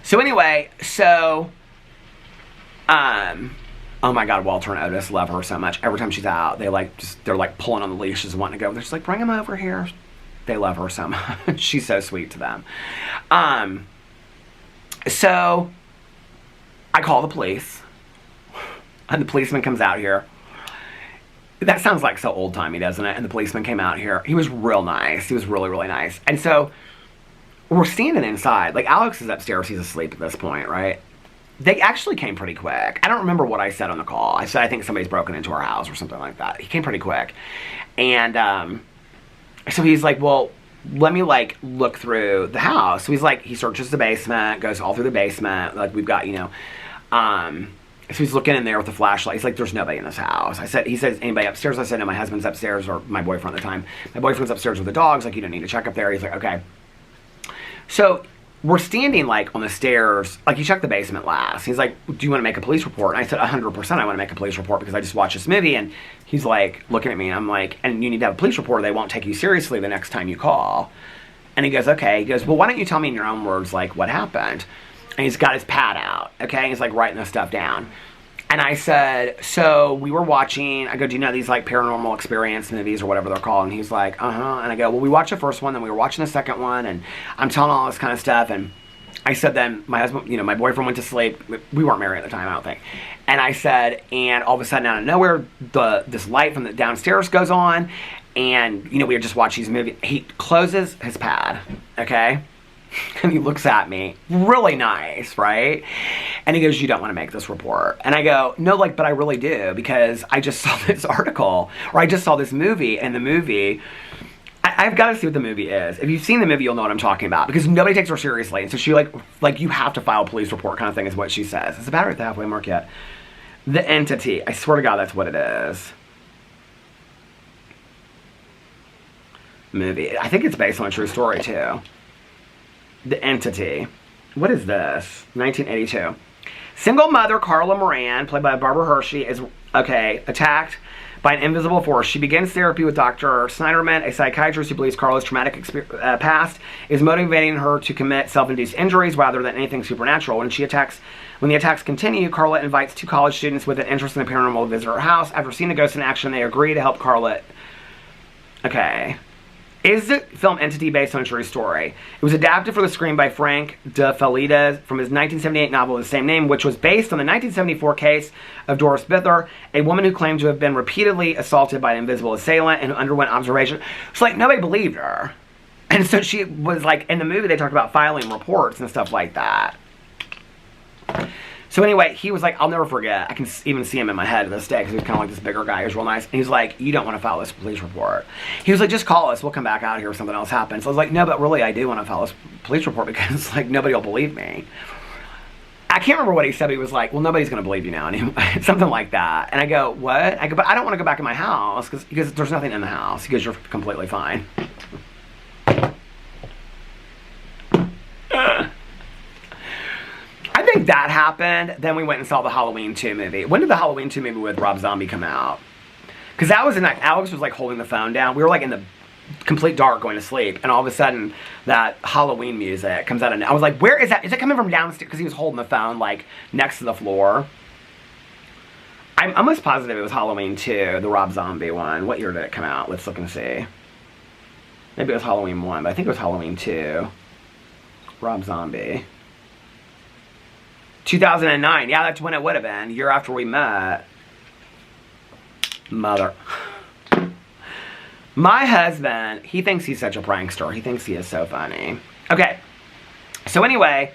So anyway, so, oh my God, Walter and Otis love her so much. Every time she's out, they're like pulling on the leashes, wanting to go. They're just like, bring him over here. They love her so much. She's so sweet to them. So I call the police, and the policeman comes out here. That sounds like so old-timey, doesn't it? And the policeman came out here. He was real nice. He was really, really nice. And so we're standing inside. Like, Alex is upstairs. He's asleep at this point, right? They actually came pretty quick. I don't remember what I said on the call. I said, I think somebody's broken into our house or something like that. He came pretty quick. And so he's like, well, let me, like, look through the house. So he's like, he searches the basement, goes all through the basement. Like, we've got, you know, so he's looking in there with the flashlight. He's like, there's nobody in this house. He says, anybody upstairs? I said, no, my husband's upstairs, or my boyfriend at the time. My boyfriend's upstairs with the dogs. Like, you don't need to check up there. He's like, okay. So we're standing, like, on the stairs. Like, you check the basement last. He's like, do you want to make a police report? And I said, 100% I want to make a police report because I just watched this movie. And he's like, looking at me. And I'm like, and you need to have a police report or they won't take you seriously the next time you call. And he goes, okay. He goes, well, why don't you tell me in your own words, like, what happened? And he's got his pad out, okay? And he's, like, writing this stuff down. And I said, so we were watching, I go, do you know these, like, paranormal experience movies or whatever they're called? And he's like, uh-huh. And I go, well, we watched the first one, then we were watching the second one, and I'm telling all this kind of stuff. And I said, then my husband, you know, my boyfriend went to sleep. We weren't married at the time, I don't think. And I said, and all of a sudden, out of nowhere, this light from the downstairs goes on. And, you know, we had just watched these movies. He closes his pad, okay? And he looks at me, really nice, right? And he goes, you don't want to make this report. And I go, no, like, but I really do, because I just saw this article, or I just saw this movie, and the movie, I've got to see what the movie is. If you've seen the movie, you'll know what I'm talking about, because nobody takes her seriously. And so she, like you have to file a police report kind of thing is what she says. It's about at the halfway mark yet. The Entity. I swear to God, that's what it is. Movie. I think it's based on a true story, too. The Entity. What is this? 1982. Single mother Carla Moran, played by Barbara Hershey, is, attacked by an invisible force. She begins therapy with Dr. Snyderman, a psychiatrist who believes Carla's traumatic past is motivating her to commit self-induced injuries rather than anything supernatural. When the attacks continue, Carla invites two college students with an interest in the paranormal to visit her house. After seeing the ghost in action, they agree to help Carla. Okay. Is the film Entity based on a true story? It was adapted for the screen by Frank de Felides from his 1978 novel of the same name, which was based on the 1974 case of Doris Bither, a woman who claimed to have been repeatedly assaulted by an invisible assailant and who underwent observation. It's like nobody believed her. And so she was like, in the movie they talked about filing reports and stuff like that. So anyway, he was like, I'll never forget. I can even see him in my head to this day because he was kind of like this bigger guy. He was real nice. And he's like, you don't want to file this police report. He was like, just call us. We'll come back out here if something else happens. So I was like, no, but really I do want to file this police report because like nobody will believe me. I can't remember what he said. But he was like, well, nobody's going to believe you now. And something like that. And I go, what? I go, but I don't want to go back in my house because there's nothing in the house. He goes, you're completely fine. I think that happened. Then we went and saw the Halloween 2 movie. When did the Halloween 2 movie with Rob Zombie come out? Because that was the night Alex was like holding the phone down. We were like in the complete dark going to sleep. And all of a sudden that Halloween music comes out. And I was like, where is that? Is it coming from downstairs? Because he was holding the phone like next to the floor. I'm almost positive it was Halloween 2, the Rob Zombie one. What year did it come out? Let's look and see. Maybe it was Halloween 1, but I think it was Halloween 2. Rob Zombie. 2009. Yeah, that's when it would have been. Year after we met. Mother. My husband, he thinks he's such a prankster. He thinks he is so funny. Okay. So anyway,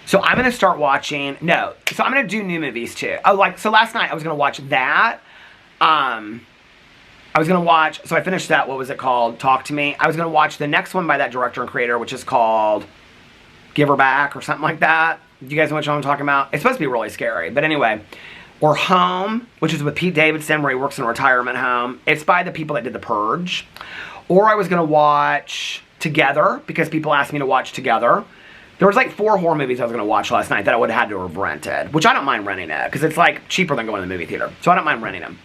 so I'm going to start watching, so I'm going to do new movies too. Oh, like, so last night I was going to watch that. I was going to watch, so I finished that, what was it called? Talk to Me. I was going to watch the next one by that director and creator, which is called Give Her Back or something like that. Do you guys know what I'm talking about? It's supposed to be really scary. But anyway, or Home, which is with Pete Davidson, where he works in a retirement home. It's by the people that did The Purge. Or I was going to watch Together, because people asked me to watch Together. There was like 4 horror movies I was going to watch last night that I would have had to have rented. Which I don't mind renting it, because it's like cheaper than going to the movie theater. So I don't mind renting them.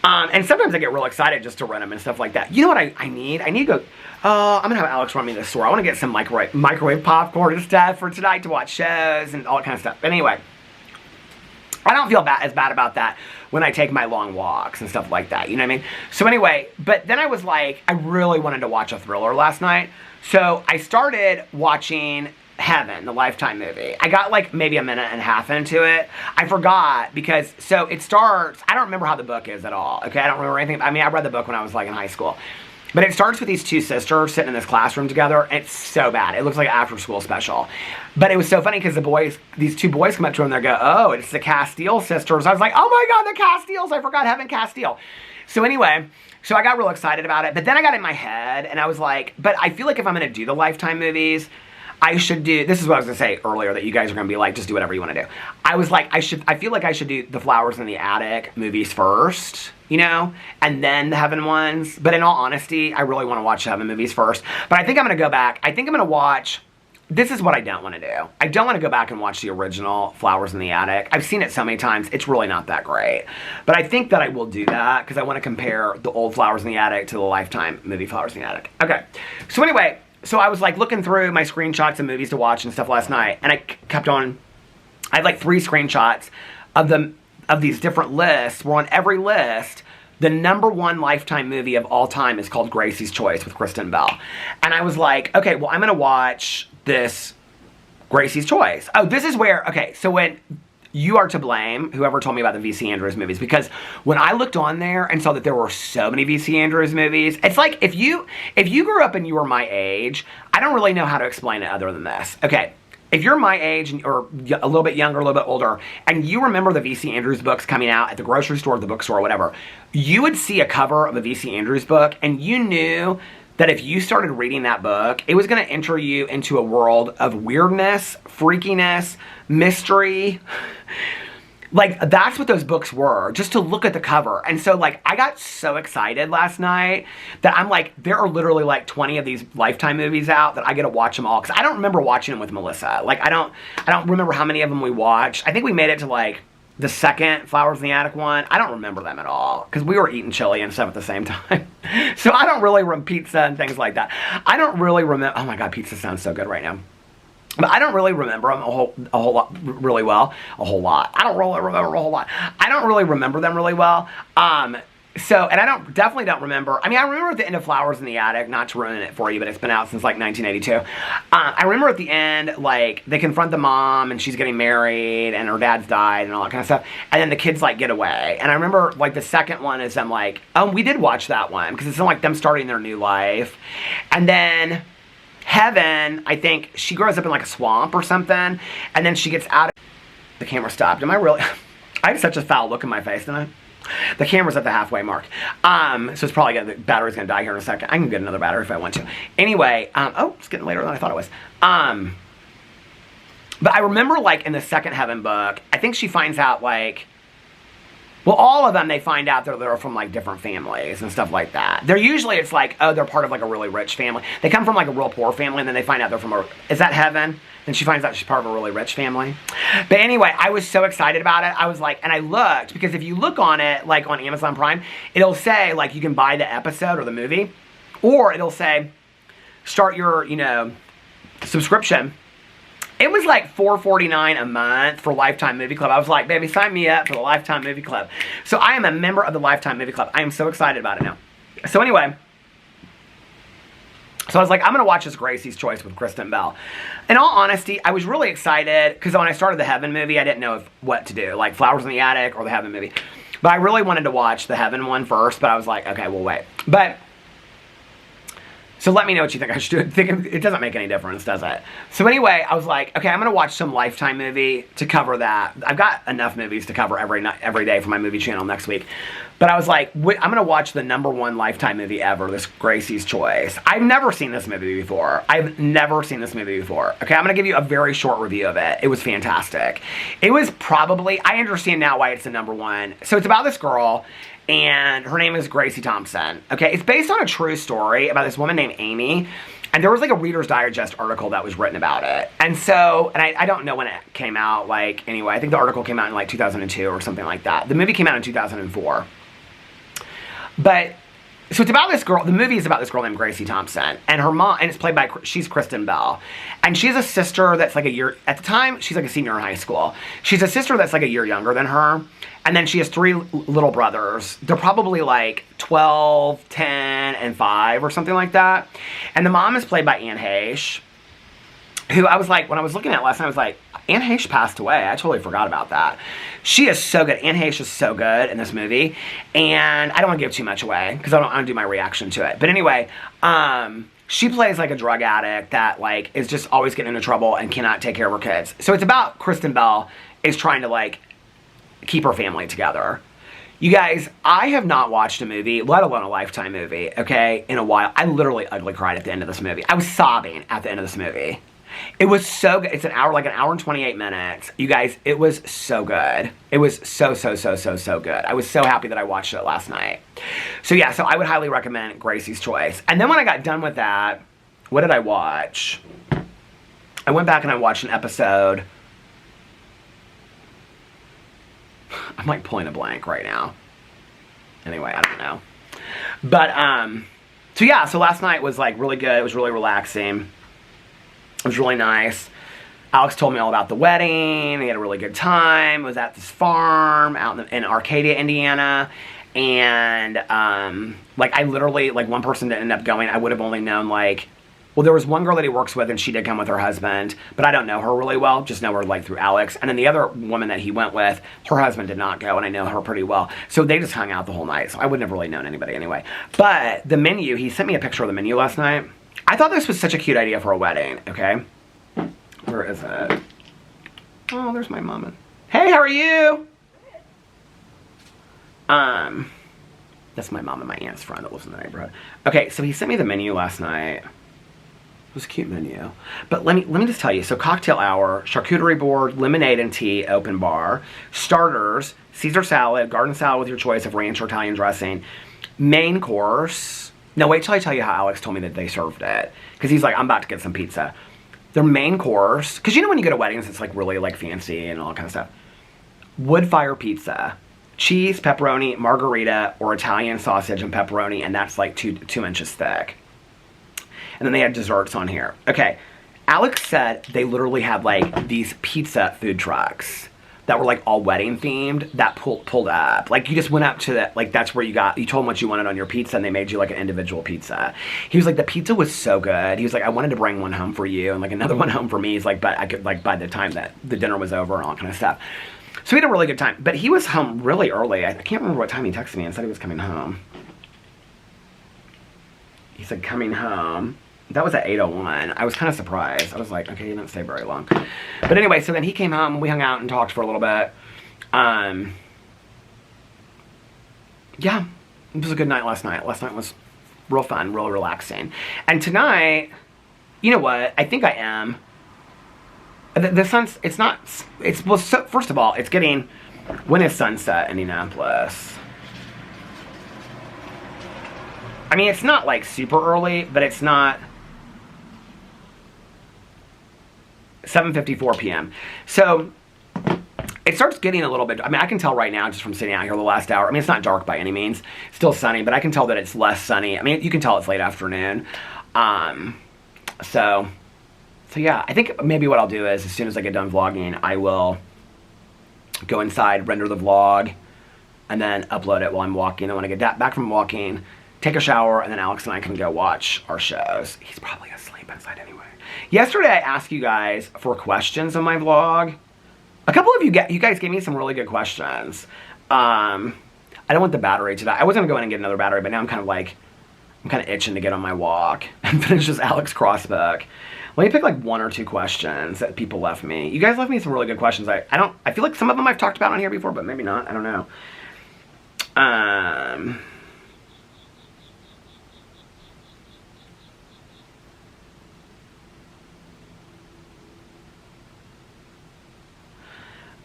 And sometimes I get real excited just to rent them and stuff like that. You know what I need? I need to go... I'm going to have Alex run me to the store. I want to get some microwave popcorn and stuff for tonight to watch shows and all that kind of stuff. But anyway, I don't feel as bad about that when I take my long walks and stuff like that. You know what I mean? So anyway, but then I was like, I really wanted to watch a thriller last night. So I started watching Heaven, the Lifetime movie. I got like maybe a minute and a half into it. I forgot because, so it starts, I don't remember how the book is at all. Okay, I don't remember anything. I mean, I read the book when I was like in high school. But it starts with these 2 sisters sitting in this classroom together, and it's so bad. It looks like an after-school special. But it was so funny because these 2 boys come up to them and they go, oh, it's the Castile sisters. I was like, oh my God, the Castiles. I forgot Heaven Castile. So anyway, so I got real excited about it. But then I got in my head, and I was like, but I feel like if I'm going to do the Lifetime movies, I should do, this is what I was going to say earlier, that you guys are going to be like, just do whatever you want to do. I was like, I feel like I should do the Flowers in the Attic movies first, you know, and then the Heaven ones. But in all honesty, I really want to watch the Heaven movies first. But I think I'm going to go back. I think I'm going to watch, this is what I don't want to do. I don't want to go back and watch the original Flowers in the Attic. I've seen it so many times. It's really not that great. But I think that I will do that because I want to compare the old Flowers in the Attic to the Lifetime movie Flowers in the Attic. Okay. So anyway, so I was like looking through my screenshots of movies to watch and stuff last night, and I kept on, I had like 3 screenshots of these different lists, where on every list, the #1 Lifetime movie of all time is called Gracie's Choice with Kristen Bell. And I was like, okay, well, I'm going to watch this Gracie's Choice. Oh, this is where, okay, so when You Are to Blame, whoever told me about the V.C. Andrews movies, because when I looked on there and saw that there were so many V.C. Andrews movies, it's like if you grew up and you were my age, I don't really know how to explain it other than this. Okay, if you're my age or a little bit younger, a little bit older, and you remember the V.C. Andrews books coming out at the grocery store, the bookstore, whatever, you would see a cover of a V.C. Andrews book, and you knew that if you started reading that book, it was going to enter you into a world of weirdness, freakiness, mystery. Like, that's what those books were, just to look at the cover. And so, like, I got so excited last night that I'm like, there are literally like 20 of these Lifetime movies out that I get to watch them all. Because I don't remember watching them with Melissa. Like, I don't remember how many of them we watched. I think we made it to, like, the second Flowers in the Attic one. I don't remember them at all. Because we were eating chili and stuff at the same time. So I don't really remember pizza and things like that. I don't really remember. Oh my God, pizza sounds so good right now. But I don't really remember them a whole lot really well. A whole lot. I don't really remember a whole lot. I don't really remember them really well. So, and I definitely don't remember. I mean, I remember at the end of Flowers in the Attic, not to ruin it for you, but it's been out since like 1982. I remember at the end, like, they confront the mom and she's getting married and her dad's died and all that kind of stuff. And then the kids, like, get away. And I remember, like, the second one is them, like, we did watch that one because it's like them starting their new life. And then Heaven, I think she grows up in like a swamp or something. And then she gets out of the camera stopped. Am I really? I have such a foul look in my face, don't I? The camera's at the halfway mark. So it's probably the battery's gonna die here in a second. I can get another battery if I want to. Anyway, oh, it's getting later than I thought it was. But I remember, like, in the second Heaven book, I think she finds out, like, well, all of them, they find out that they're from, like, different families and stuff like that. They're usually, it's like, oh, they're part of, like, a really rich family. They come from, like, a real poor family, and then they find out they're from a, is that Heaven? And she finds out she's part of a really rich family. But anyway, I was so excited about it. I was like, and I looked, because if you look on it, like on Amazon Prime, it'll say, like, you can buy the episode or the movie, or it'll say, start your, you know, subscription. It was like $4.49 a month for Lifetime Movie Club. I was like, baby, sign me up for the Lifetime Movie Club. So I am a member of the Lifetime Movie Club. I am so excited about it now. So anyway, so I was like, I'm going to watch this Gracie's Choice with Kristen Bell. In all honesty, I was really excited because when I started the Heaven movie, I didn't know what to do, like Flowers in the Attic or the Heaven movie. But I really wanted to watch the Heaven one first, but I was like, okay, we'll wait. But, so let me know what you think I should do. It doesn't make any difference, does it? So anyway, I was like, okay, I'm going to watch some Lifetime movie to cover that. I've got enough movies to cover every day for my movie channel next week. But I was like, I'm going to watch the #1 Lifetime movie ever, this Gracie's Choice. I've never seen this movie before. Okay, I'm going to give you a very short review of it. It was fantastic. It was probably, I understand now why it's the #1. So it's about this girl, and her name is Gracie Thompson. Okay, it's based on a true story about this woman named Amy. And there was like a Reader's Digest article that was written about it. And so, and I don't know when it came out, like, anyway, I think the article came out in like 2002 or something like that. The movie came out in 2004. But, so it's about this girl, the movie is about this girl named Gracie Thompson. And her mom, and it's played by, she's Kristen Bell. And she has a sister that's like a year, at the time, she's like a senior in high school. She's a sister that's like a year younger than her. And then she has 3 little brothers. They're probably like 12, 10, and 5 or something like that. And the mom is played by Anne Heche, who I was like, when I was looking at it last night, I was like, Anne Heche passed away. I totally forgot about that. She is so good. Anne Heche is so good in this movie. And I don't want to give too much away because I don't want to do my reaction to it. But anyway, she plays like a drug addict that like is just always getting into trouble and cannot take care of her kids. So it's about Kristen Bell is trying to like keep her family together. You guys, I have not watched a movie, let alone a Lifetime movie, okay, in a while. I literally ugly cried at the end of this movie. I was sobbing at the end of this movie. It was so good. It's an hour and 28 minutes. You guys, it was so good. It was so good. I was so happy that I watched it last night. So yeah, so I would highly recommend Gracie's Choice. And then when I got done with that, what did I watch? I went back and I watched an episode. I'm like pulling a blank right now. Anyway, I don't know. But, so yeah, so last night was like really good. It was really relaxing. It was really nice. Alex told me all about the wedding. He had a really good time. It was at this farm out in Arcadia, Indiana. And, like, I literally, like, one person didn't end up going. I would have only known, like, well, there was one girl that he works with, and she did come with her husband. But I don't know her really well. Just know her, like, through Alex. And then the other woman that he went with, her husband did not go, and I know her pretty well. So they just hung out the whole night. So I wouldn't have really known anybody anyway. But the menu, he sent me a picture of the menu last night. I thought this was such a cute idea for a wedding, okay? Where is it? Oh, there's my mama. Hey, how are you? That's my mom and my aunt's friend that lives in the neighborhood. Okay, so he sent me the menu last night. It was a cute menu. But let me just tell you. So cocktail hour, charcuterie board, lemonade and tea, open bar. Starters, Caesar salad, garden salad with your choice of ranch or Italian dressing. Main course. No, wait till I tell you how Alex told me that they served it. Because he's like, I'm about to get some pizza. Their main course, because you know when you go to weddings, it's like really like fancy and all that kind of stuff. Wood fire pizza. Cheese, pepperoni, margarita, or Italian sausage and pepperoni, and that's like two inches thick. And then they had desserts on here. Okay, Alex said they literally had like these pizza food trucks. that were like all wedding themed that pulled up. Like you just went up to that, like that's where you told them what you wanted on your pizza and they made you like an individual pizza. He was like, the pizza was so good. He was like, I wanted to bring one home for you and like another one home for me. He's like, but I could like by the time that the dinner was over and all that kind of stuff. So we had a really good time. But he was home really early. I can't remember what time he texted me and said he was coming home. He said coming home. That was at 8:01. I was kind of surprised. I was like, okay, he didn't stay very long. But anyway, so then he came home and we hung out and talked for a little bit. Yeah, it was a good night last night. Last night was real fun, real relaxing. And tonight, you know what? I think I am. The sun's, well, so, first of all, it's getting, when is sunset in Indianapolis? I mean, it's not like super early, but it's not 7:54 p.m. So it starts getting a little bit, I mean, I can tell right now just from sitting out here the last hour. I mean, it's not dark by any means. It's still sunny, but I can tell that it's less sunny. I mean, you can tell it's late afternoon. So yeah, I think maybe what I'll do is as soon as I get done vlogging, I will go inside, render the vlog, and then upload it while I'm walking. And when I get back from walking, take a shower, and then Alex and I can go watch our shows. He's probably asleep inside anyway. Yesterday, I asked you guys for questions on my vlog. A couple of you guys gave me some really good questions. I don't want the battery to die. I was going to go in and get another battery, but now I'm kind of itching to get on my walk and finish this Alex Cross book. Let me pick like one or two questions that people left me. You guys left me some really good questions. I feel like some of them I've talked about on here before, but maybe not. I don't know.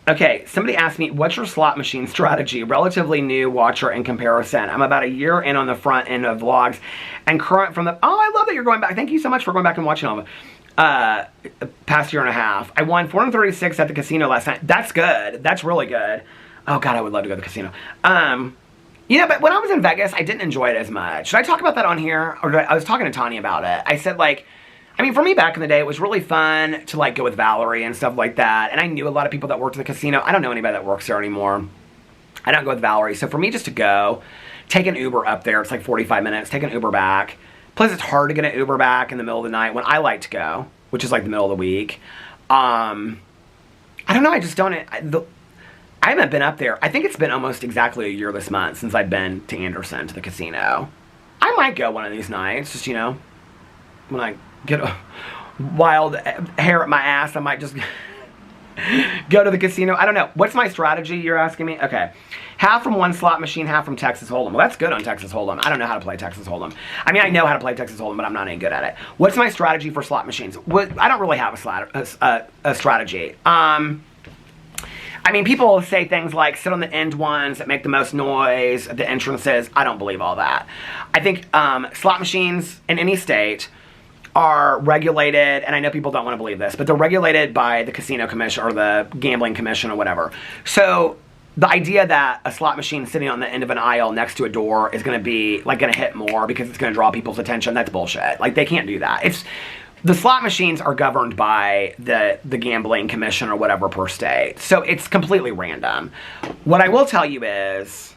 Okay, somebody asked me, what's your slot machine strategy? Relatively new watcher in comparison. I'm about a year in on the front end of vlogs and current from the, oh, I love that you're going back. Thank you so much for going back and watching all of it. Past year and a half. I won 436 at the casino last night. That's good. That's really good. Oh God, I would love to go to the casino. You know, but when I was in Vegas, I didn't enjoy it as much. Should I talk about that on here? Or I was talking to Tanya about it. I said like, I mean, for me back in the day, it was really fun to like go with Valerie and stuff like that. And I knew a lot of people that worked at the casino. I don't know anybody that works there anymore. I don't go with Valerie. So for me just to go, take an Uber up there, it's like 45 minutes, take an Uber back. Plus it's hard to get an Uber back in the middle of the night when I like to go, which is like the middle of the week. I don't know, I just don't, I haven't been up there. I think it's been almost exactly a year this month since I've been to Anderson, to the casino. I might go one of these nights, just, you know, when I get a wild hair at my ass, I might just go to the casino. I don't know. What's my strategy, you're asking me? Okay. Half from one slot machine, half from Texas Hold'em. Well, that's good on Texas Hold'em. I don't know how to play Texas Hold'em. I mean, I know how to play Texas Hold'em, but I'm not any good at it. What's my strategy for slot machines? I don't really have a strategy. I mean, people say things like sit on the end ones that make the most noise at the entrances. I don't believe all that. I think slot machines in any state are regulated, and I know people don't want to believe this, but they're regulated by the casino commission or the gambling commission or whatever. So the idea that a slot machine sitting on the end of an aisle next to a door is going to be like going to hit more because it's going to draw people's attention, that's bullshit. Like, they can't do that. The slot machines are governed by the gambling commission or whatever per state. So it's completely random. What I will tell you is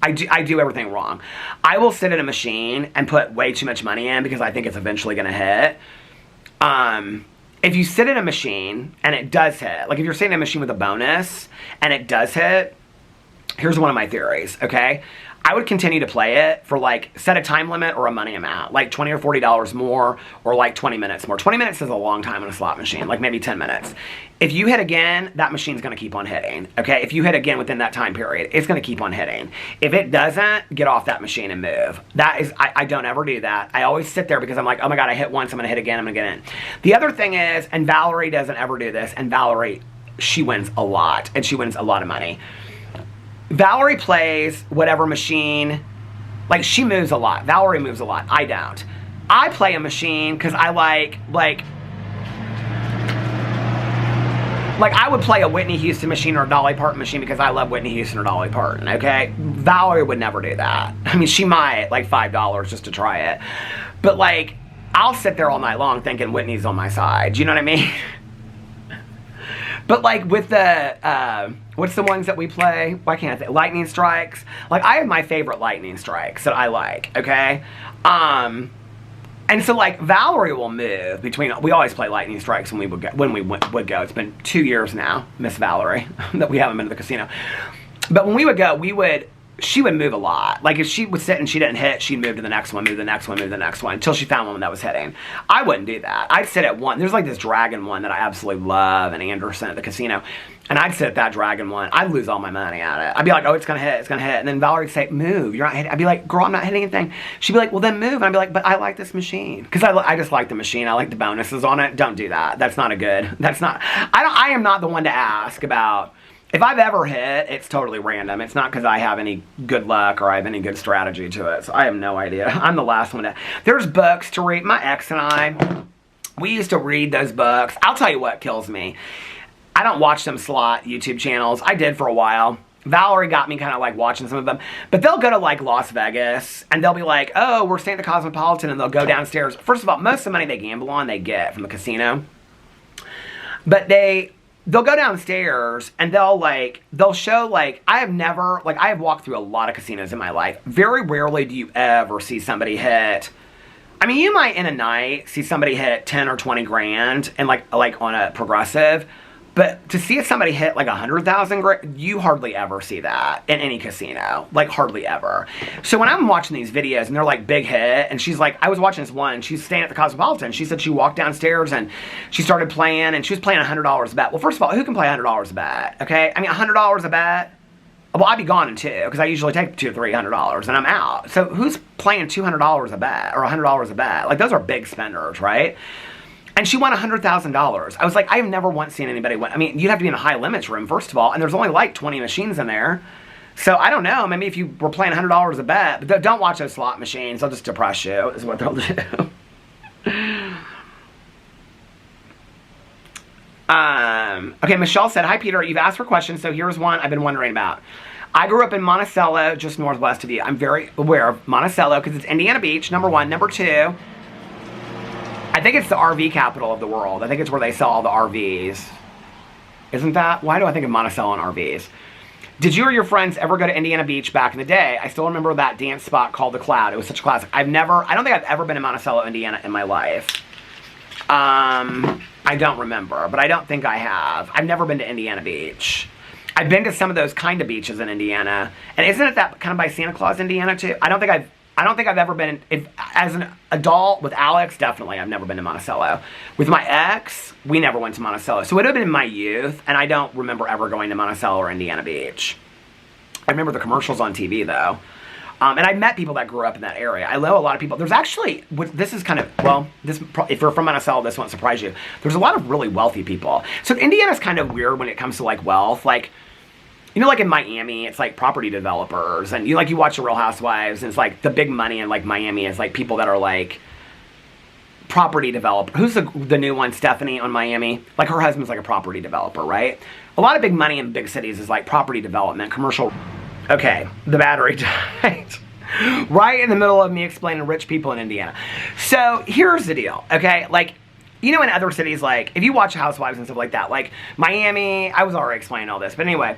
I do everything wrong. I will sit at a machine and put way too much money in because I think it's eventually going to hit. If you sit at a machine and it does hit, like if you're sitting at a machine with a bonus and it does hit, here's one of my theories, okay? I would continue to play it for like, set a time limit or a money amount, like $20 or $40 more, or like 20 minutes more. 20 minutes is a long time on a slot machine, like maybe 10 minutes. If you hit again, that machine's gonna keep on hitting, okay? If you hit again within that time period, it's gonna keep on hitting. If it doesn't, get off that machine and move. That is, I don't ever do that. I always sit there because I'm like, oh my God, I hit once, I'm gonna hit again, I'm gonna get in. The other thing is, and Valerie doesn't ever do this, and Valerie, she wins a lot, and she wins a lot of money. Valerie plays whatever machine, like she moves a lot. Valerie moves a lot. I don't. I play a machine because I like I would play a Whitney Houston machine or a Dolly Parton machine because I love Whitney Houston or Dolly Parton, okay? Valerie would never do that. I mean, she might, like $5 just to try it. But like, I'll sit there all night long thinking Whitney's on my side. Do you know what I mean? But like with the, what's the ones that we play? Why can't I think? Lightning strikes. Like I have my favorite lightning strikes that I like, okay? And so like Valerie will move between, we always play lightning strikes when we would go. It's been 2 years now, Miss Valerie, that we haven't been to the casino. But when we would go, she would move a lot. Like if she would sit and she didn't hit, she'd move to the next one, move to the next one, move to the next one, until she found one that was hitting. I wouldn't do that. I'd sit at one. There's like this dragon one that I absolutely love in Anderson at the casino. And I'd sit at that dragon one. I'd lose all my money at it. I'd be like, oh, it's going to hit, it's going to hit. And then Valerie would say, move, you're not hitting. I'd be like, girl, I'm not hitting anything. She'd be like, well, then move. And I'd be like, but I like this machine. Because I just like the machine. I like the bonuses on it. Don't do that. That's not a good, I am not the one to ask about. If I've ever hit, it's totally random. It's not because I have any good luck or I have any good strategy to it. So I have no idea. I'm the last one to. There's books to read. My ex and I, we used to read those books. I'll tell you what kills me. I don't watch them slot YouTube channels. I did for a while. Valerie got me kind of like watching some of them. But they'll go to like Las Vegas and they'll be like, oh, we're staying at the Cosmopolitan, and they'll go downstairs. First of all, most of the money they gamble on, they get from the casino. But they'll go downstairs and they'll show like, I have walked through a lot of casinos in my life. Very rarely do you ever see somebody hit. I mean, you might in a night see somebody hit 10 or 20 grand and like on a progressive. But to see if somebody hit like 100,000, you hardly ever see that in any casino. Like hardly ever. So when I'm watching these videos and they're like big hit, and she's like, I was watching this one, she's staying at the Cosmopolitan. She said she walked downstairs and she started playing, and she was playing $100 a bet. Well, first of all, who can play $100 a bet? Okay, I mean $100 a bet. Well, I'd be gone in two, because I usually take $200 or $300 and I'm out. So who's playing $200 a bet or $100 a bet? Like those are big spenders, right? And she won $100,000. I was like, I have never once seen anybody win. I mean, you'd have to be in a high limits room, first of all, and there's only like 20 machines in there. So I don't know, maybe if you were playing $100 a bet, but don't watch those slot machines. They'll just depress you, is what they'll do. Okay, Michelle said, hi Peter, you've asked for questions, so here's one I've been wondering about. I grew up in Monticello, just northwest of you. I'm very aware of Monticello because it's Indiana Beach, number one. Number two, I think it's the RV capital of the world. I think it's where they sell all the RVs. Isn't that? Why do I think of Monticello and RVs? Did you or your friends ever go to Indiana Beach back in the day? I still remember that dance spot called The Cloud. It was such a classic. I don't think I've ever been to Monticello, Indiana in my life. I don't remember, but I don't think I have. I've never been to Indiana Beach. I've been to some of those kind of beaches in Indiana. And isn't it that kind of by Santa Claus, Indiana, too? I don't think I've ever been, as an adult with Alex, definitely I've never been to Monticello. With my ex, we never went to Monticello. So it would have been in my youth, and I don't remember ever going to Monticello or Indiana Beach. I remember the commercials on TV, though. And I met people that grew up in that area. I know a lot of people. There's actually, this is kind of, well, if you're from Monticello, this won't surprise you. There's a lot of really wealthy people. So Indiana's kind of weird when it comes to, like, wealth. Like, you know, like in Miami, it's like property developers. And you watch The Real Housewives, and it's like the big money in, like, Miami is, like, people that are, like, property developer. Who's the new one, Stephanie, on Miami? Like, her husband's, like, a property developer, right? A lot of big money in big cities is, like, property development, commercial. Okay, the battery died. Right in the middle of me explaining rich people in Indiana. So, here's the deal, okay? Like, you know, in other cities, like, if you watch Housewives and stuff like that, like, Miami, I was already explaining all this, but anyway,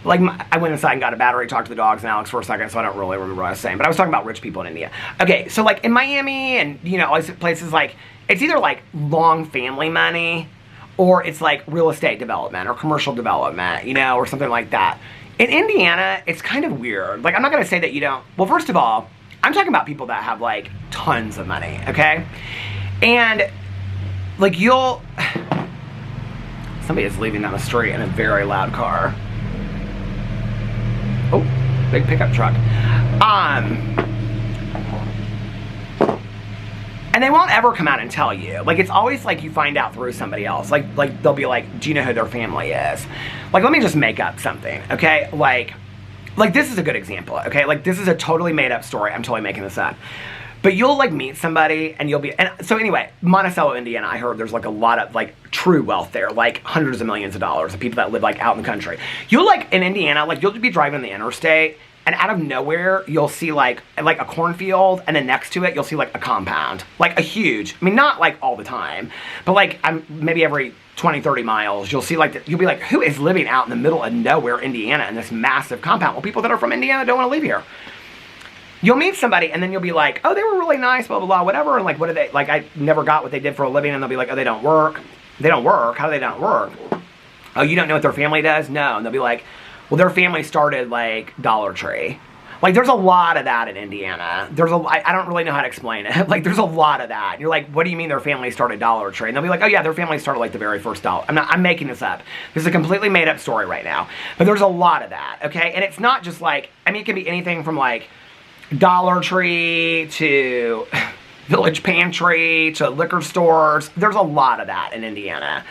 like, I went inside and got a battery, talked to the dogs and Alex for a second, so I don't really remember what I was saying, but I was talking about rich people in India. Okay, so, like, in Miami and, you know, all these places, like, it's either, like, long family money, or it's, like, real estate development or commercial development, you know, or something like that. In Indiana, it's kind of weird. Like, I'm not going to say that you don't. Well, first of all, I'm talking about people that have, like, tons of money, okay? And, like, somebody is leaving down the street in a very loud car. Oh, big pickup truck. And they won't ever come out and tell you. Like, it's always like you find out through somebody else. Like they'll be like, do you know who their family is? Like, let me just make up something, okay? Like this is a good example, okay? Like, this is a totally made up story. I'm totally making this up. But you'll, like, meet somebody and you'll be, and so anyway, Monticello, Indiana, I heard there's, like, a lot of, like, true wealth there, like, hundreds of millions of dollars of people that live, like, out in the country. You'll, like, in Indiana, like, you'll be driving the interstate, and out of nowhere, you'll see, like a cornfield, and then next to it, you'll see, like, a compound. Like, a huge, I mean, not, like, all the time, but, like, maybe every 20, 30 miles, you'll see like, you'll be like, who is living out in the middle of nowhere, Indiana, in this massive compound? Well, people that are from Indiana don't want to live here. You'll meet somebody and then you'll be like, oh, they were really nice, blah, blah, blah, whatever. And like, what do they, like, I never got what they did for a living. And they'll be like, oh, they don't work. They don't work. How do they not work? Oh, you don't know what their family does? No. And they'll be like, well, their family started like Dollar Tree. Like, there's a lot of that in Indiana. I don't really know how to explain it. Like, there's a lot of that. You're like, what do you mean their family started Dollar Tree? And they'll be like, oh yeah, their family started like the very first dollar. I'm making this up. This is a completely made up story right now. But there's a lot of that, okay? And it's not just like, I mean, it can be anything from like Dollar Tree to Village Pantry to liquor stores. There's a lot of that in Indiana.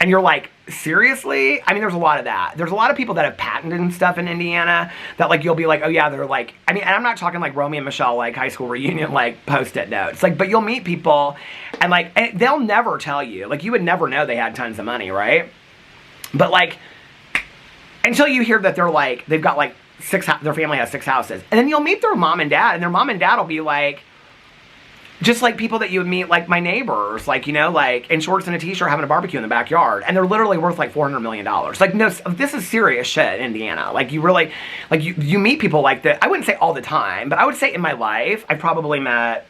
And you're like, seriously? I mean, there's a lot of that. There's a lot of people that have patented and stuff in Indiana that like, you'll be like, oh yeah, they're like, I mean, and I'm not talking like Romeo and Michelle, like high school reunion, like post-it notes. Like, but you'll meet people and like, and they'll never tell you. Like, you would never know they had tons of money, right? But like, until you hear that they're like, they've got like their family has 6 houses. And then you'll meet their mom and dad, and their mom and dad will be like, just like people that you would meet, like my neighbors, like, you know, like in shorts and a t-shirt having a barbecue in the backyard. And they're literally worth like $400 million. Like, no, this is serious shit in Indiana. Like, you really, like, you meet people like that. I wouldn't say all the time, but I would say in my life, I've probably met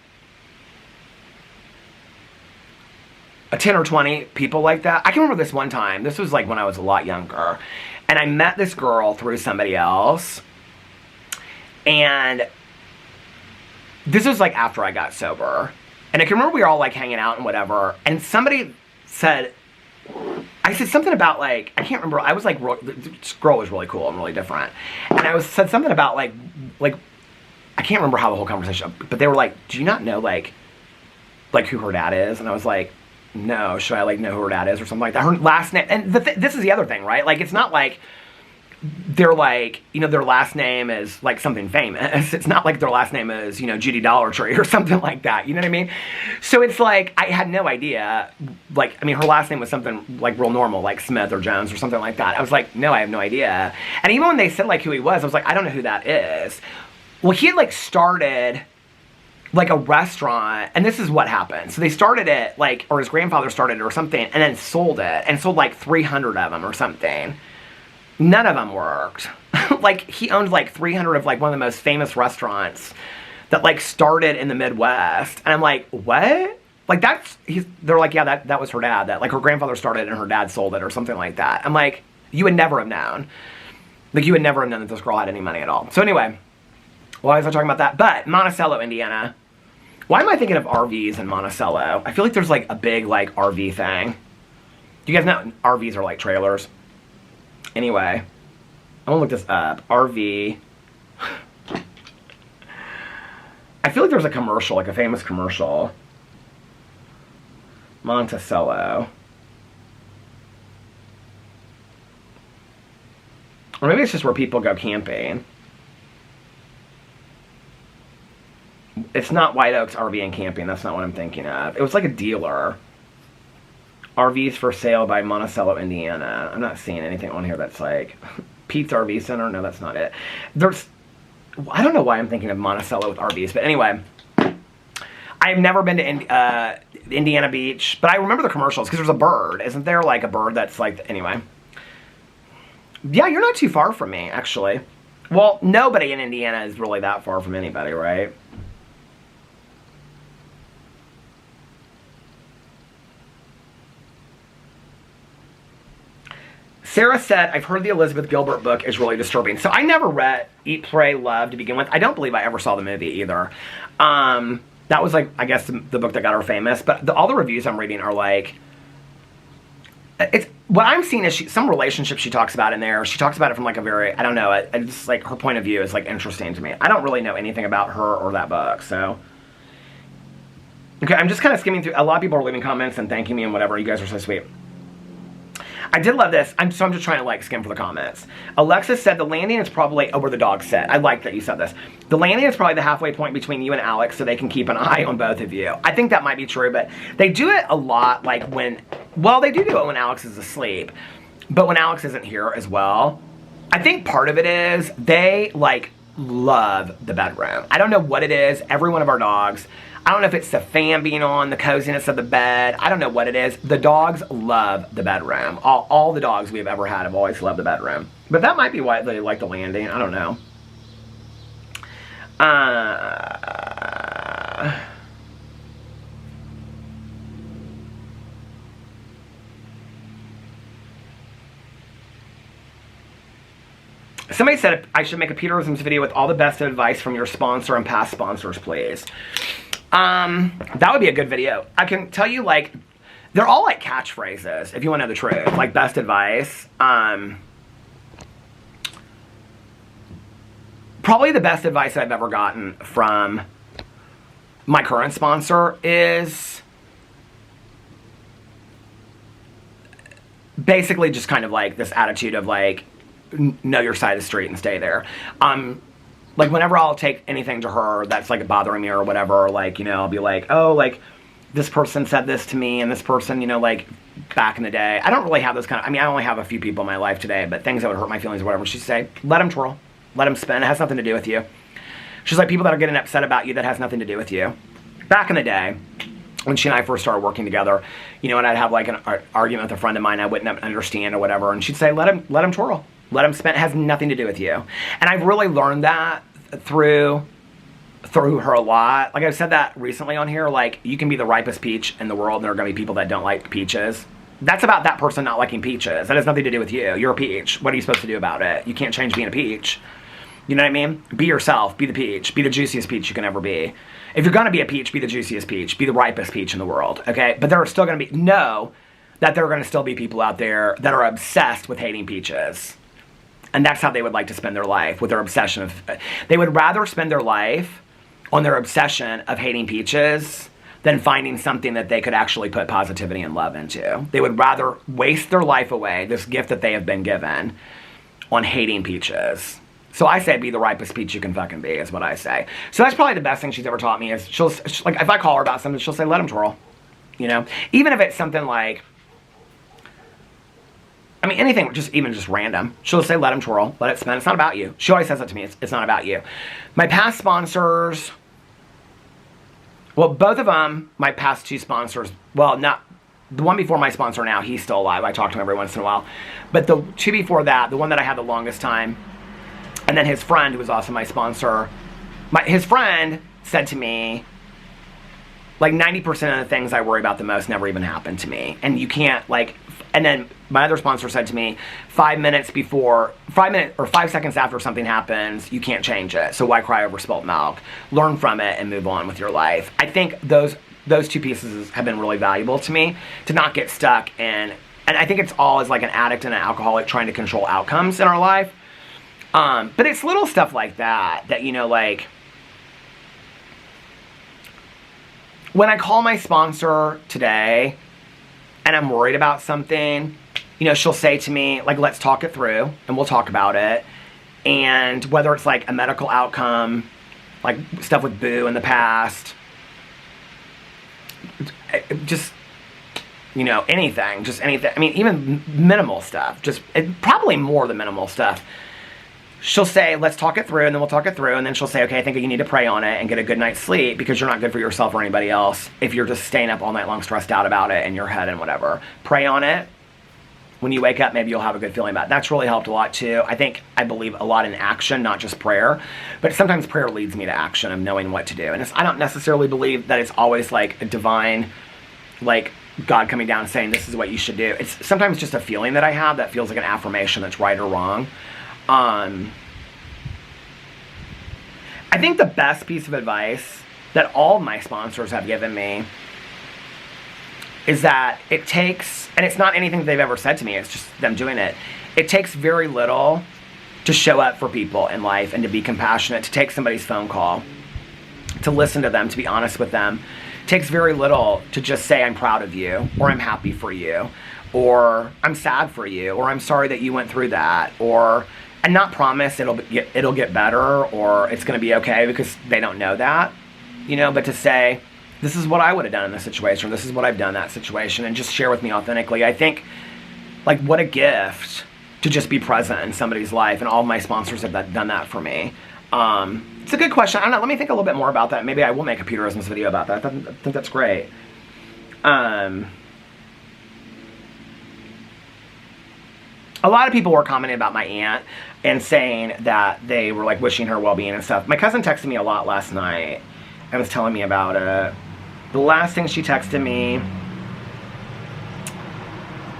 10 or 20 people like that. I can remember this one time. This was like when I was a lot younger. And I met this girl through somebody else. And this was like after I got sober. And I can remember we were all like hanging out and whatever. And somebody said, I said something about like, I can't remember. I was like, this girl was really cool and really different. And I said something about like, I can't remember how the whole conversation, but they were like, do you not know like who her dad is? And I was like, no, should I like know who her dad is or something like that? Her last name, and this is the other thing, right? Like, it's not like they're like, you know, their last name is like something famous. It's not like their last name is, you know, Judy Dollar Tree or something like that. You know what I mean? So it's like, I had no idea. Like, I mean, her last name was something like real normal, like Smith or Jones or something like that. I was like, no, I have no idea. And even when they said like who he was, I was like, I don't know who that is. Well, he had like started like a restaurant, and this is what happened. So they started it, like, or his grandfather started it or something, and then sold it, and sold like 300 of them or something. None of them worked. Like, he owned like 300 of like one of the most famous restaurants that like started in the Midwest. And I'm like, what? Like, they're like, yeah, that was her dad. That like her grandfather started and her dad sold it or something like that. I'm like, you would never have known. Like, you would never have known that this girl had any money at all. So anyway, why was I talking about that? But Monticello, Indiana. Why am I thinking of RVs in Monticello? I feel like there's like a big like RV thing. Do you guys know RVs are like trailers? Anyway, I'm gonna look this up. RV. I feel like there's a commercial, like a famous commercial. Monticello. Or maybe it's just where people go camping. It's not White Oaks RV and Camping. That's not what I'm thinking of. It was like a dealer. RVs for sale by Monticello, Indiana. I'm not seeing anything on here that's like Pete's RV Center. No, that's not it. I don't know why I'm thinking of Monticello with RVs. But anyway, I've never been to Indiana Beach. But I remember the commercials because there's a bird. Isn't there like a bird that's like... Anyway. Yeah, you're not too far from me, actually. Well, nobody in Indiana is really that far from anybody, right? Sarah said, I've heard the Elizabeth Gilbert book is really disturbing. So I never read Eat, Pray, Love to begin with. I don't believe I ever saw the movie either. That was like, I guess, the book that got her famous. But all the reviews I'm reading are like... What I'm seeing is some relationship she talks about in there. She talks about it from like a very, I don't know, it's like her point of view is like interesting to me. I don't really know anything about her or that book, so... Okay, I'm just kind of skimming through. A lot of people are leaving comments and thanking me and whatever. You guys are so sweet. I did love this. I'm just trying to like skim for the comments. Alexis said the landing is probably, where the dog sit. I like that you said this. The landing is probably the halfway point between you and Alex so they can keep an eye on both of you. I think that might be true, but they do it a lot like when, well, they do it when Alex is asleep, but when Alex isn't here as well. I think part of it is they like love the bedroom. I don't know what it is. Every one of our dogs, I don't know if it's the fan being on, the coziness of the bed. I don't know what it is. The dogs love the bedroom. All the dogs we've ever had have always loved the bedroom. But that might be why they like the landing. I don't know. Somebody said I should make a Peterisms video with all the best advice from your sponsor and past sponsors, please. That would be a good video. I can tell you, like, they're all like catchphrases, if you want to know the truth. Like, best advice. Probably the best advice I've ever gotten from my current sponsor is basically just kind of like this attitude of like, know your side of the street and stay there. Like, whenever I'll take anything to her that's like bothering me or whatever, like, you know, I'll be like, oh, like, this person said this to me, and this person, you know, like, back in the day. I don't really have those kind of, I mean, I only have a few people in my life today, but things that would hurt my feelings or whatever. She'd say, let them twirl. Let them spin. It has nothing to do with you. She's like, people that are getting upset about you, that has nothing to do with you. Back in the day, when she and I first started working together, you know, and I'd have like an argument with a friend of mine I wouldn't understand or whatever, and she'd say, let them twirl. Let them spin. It has nothing to do with you. And I've really learned that through her a lot. Like, I've said that recently on here, like, you can be the ripest peach in the world, and there are going to be people that don't like peaches. That's about that person not liking peaches. That has nothing to do with you. You're a peach. What are you supposed to do about it? You can't change being a peach. You know what I mean? Be yourself. Be the peach. Be the juiciest peach you can ever be. If you're going to be a peach, be the juiciest peach. Be the ripest peach in the world, okay? But there are still going to be, know that there are going to still be people out there that are obsessed with hating peaches. And that's how they would like to spend their life, with their obsession of, they would rather spend their life on their obsession of hating peaches than finding something that they could actually put positivity and love into. They would rather waste their life away, this gift that they have been given, on hating peaches. So I say be the ripest peach you can fucking be, is what I say. So that's probably the best thing she's ever taught me, is like, if I call her about something, she'll say, let them twirl. You know? Even if it's something like, I mean, anything, even just random. She'll say, let them twirl, let it spin. It's not about you. She always says that to me. It's not about you. My past sponsors, well, both of them, my past two sponsors, well, not, the one before my sponsor now, he's still alive. I talk to him every once in a while. But the two before that, the one that I had the longest time, and then his friend, who was also my sponsor, his friend said to me, like, 90% of the things I worry about the most never even happen to me. And you can't, like, and then my other sponsor said to me, 5 seconds after something happens, you can't change it. So why cry over spilt milk? Learn from it and move on with your life. I think those two pieces have been really valuable to me, to not get stuck in, and I think it's all as like an addict and an alcoholic trying to control outcomes in our life. But it's little stuff like that, you know, like, when I call my sponsor today and I'm worried about something, you know, she'll say to me, like, let's talk it through, and we'll talk about it. And whether it's like a medical outcome, like stuff with Boo in the past, just, you know, anything, I mean, even minimal stuff, probably more than minimal stuff. She'll say, let's talk it through, and then we'll talk it through, and then she'll say, okay, I think you need to pray on it and get a good night's sleep, because you're not good for yourself or anybody else if you're just staying up all night long stressed out about it in your head and whatever. Pray on it. When you wake up, maybe you'll have a good feeling about it. That's really helped a lot too. I believe a lot in action, not just prayer, but sometimes prayer leads me to action of knowing what to do. And I don't necessarily believe that it's always like a divine, like God coming down and saying, this is what you should do. It's sometimes just a feeling that I have that feels like an affirmation that's right or wrong. I think the best piece of advice that all my sponsors have given me is that it takes, and it's not anything that they've ever said to me, it's just them doing it. It takes very little to show up for people in life and to be compassionate, to take somebody's phone call, to listen to them, to be honest with them. It takes very little to just say, I'm proud of you, or I'm happy for you, or I'm sad for you, or I'm sorry that you went through that, and not promise it'll get better, or it's going to be okay, because they don't know that, you know, but to say, this is what I would have done in this situation, or this is what I've done in that situation, and just share with me authentically. I think, like, what a gift to just be present in somebody's life, and all of my sponsors have done that for me. It's a good question. I don't know. Let me think a little bit more about that. Maybe I will make a Peterisms video about that. I think that's great. A lot of people were commenting about my aunt and saying that they were like wishing her well-being and stuff. My cousin texted me a lot last night and was telling me about it. The last thing she texted me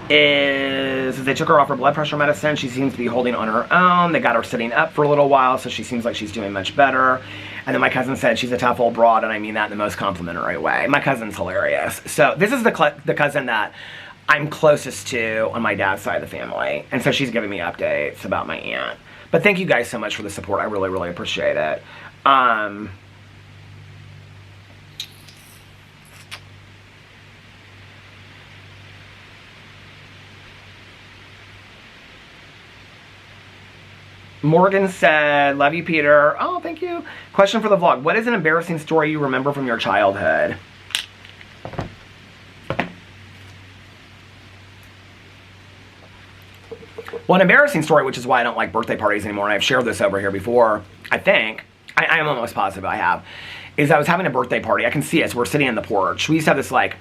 is they took her off her blood pressure medicine. She seems to be holding on her own. They got her sitting up for a little while, so she seems like she's doing much better. And then my cousin said she's a tough old broad, and I mean that in the most complimentary way. My cousin's hilarious. So this is the cousin that I'm closest to on my dad's side of the family. And so she's giving me updates about my aunt. But thank you guys so much for the support. I really, really appreciate it. Morgan said, love you, Peter. Oh, thank you. Question for the vlog. What is an embarrassing story you remember from your childhood? Well, an embarrassing story, which is why I don't like birthday parties anymore, and I've shared this over here before, I think, I am almost positive I have, is I was having a birthday party. I can see it, so we're sitting on the porch. We used to have this, like,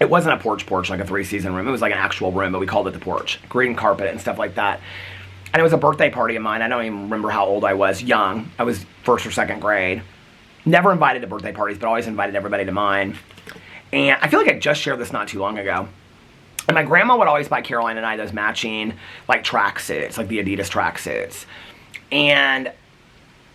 it wasn't a porch, like a 3-season room. It was like an actual room, but we called it the porch. Green carpet and stuff like that. And it was a birthday party of mine. I don't even remember how old I was. Young. I was 1st or 2nd grade. Never invited to birthday parties, but always invited everybody to mine. And I feel like I just shared this not too long ago. And my grandma would always buy Caroline and I those matching, like, tracksuits, like the Adidas tracksuits. And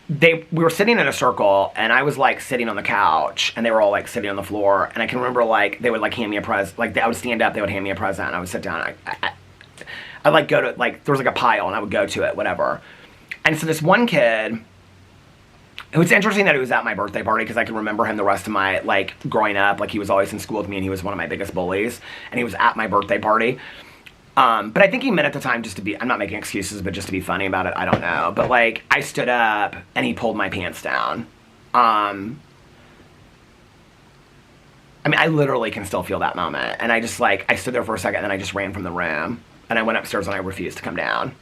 we were sitting in a circle, and I was, like, sitting on the couch, and they were all, like, sitting on the floor. And I can remember, like, they would, like, hand me a present. Like, I would stand up, they would hand me a present, and I would sit down. I'd, like, go to, like, there was, like, a pile, and I would go to it, whatever. And so this one kid, it was interesting that he was at my birthday party, because I can remember him the rest of my, like, growing up. Like, he was always in school with me, and he was one of my biggest bullies. And he was at my birthday party. But I think he meant at the time just to be, I'm not making excuses, but just to be funny about it. I don't know. But, like, I stood up, and he pulled my pants down. I mean, I literally can still feel that moment. And I just, like, I stood there for a second, and then I just ran from the room. And I went upstairs, and I refused to come down.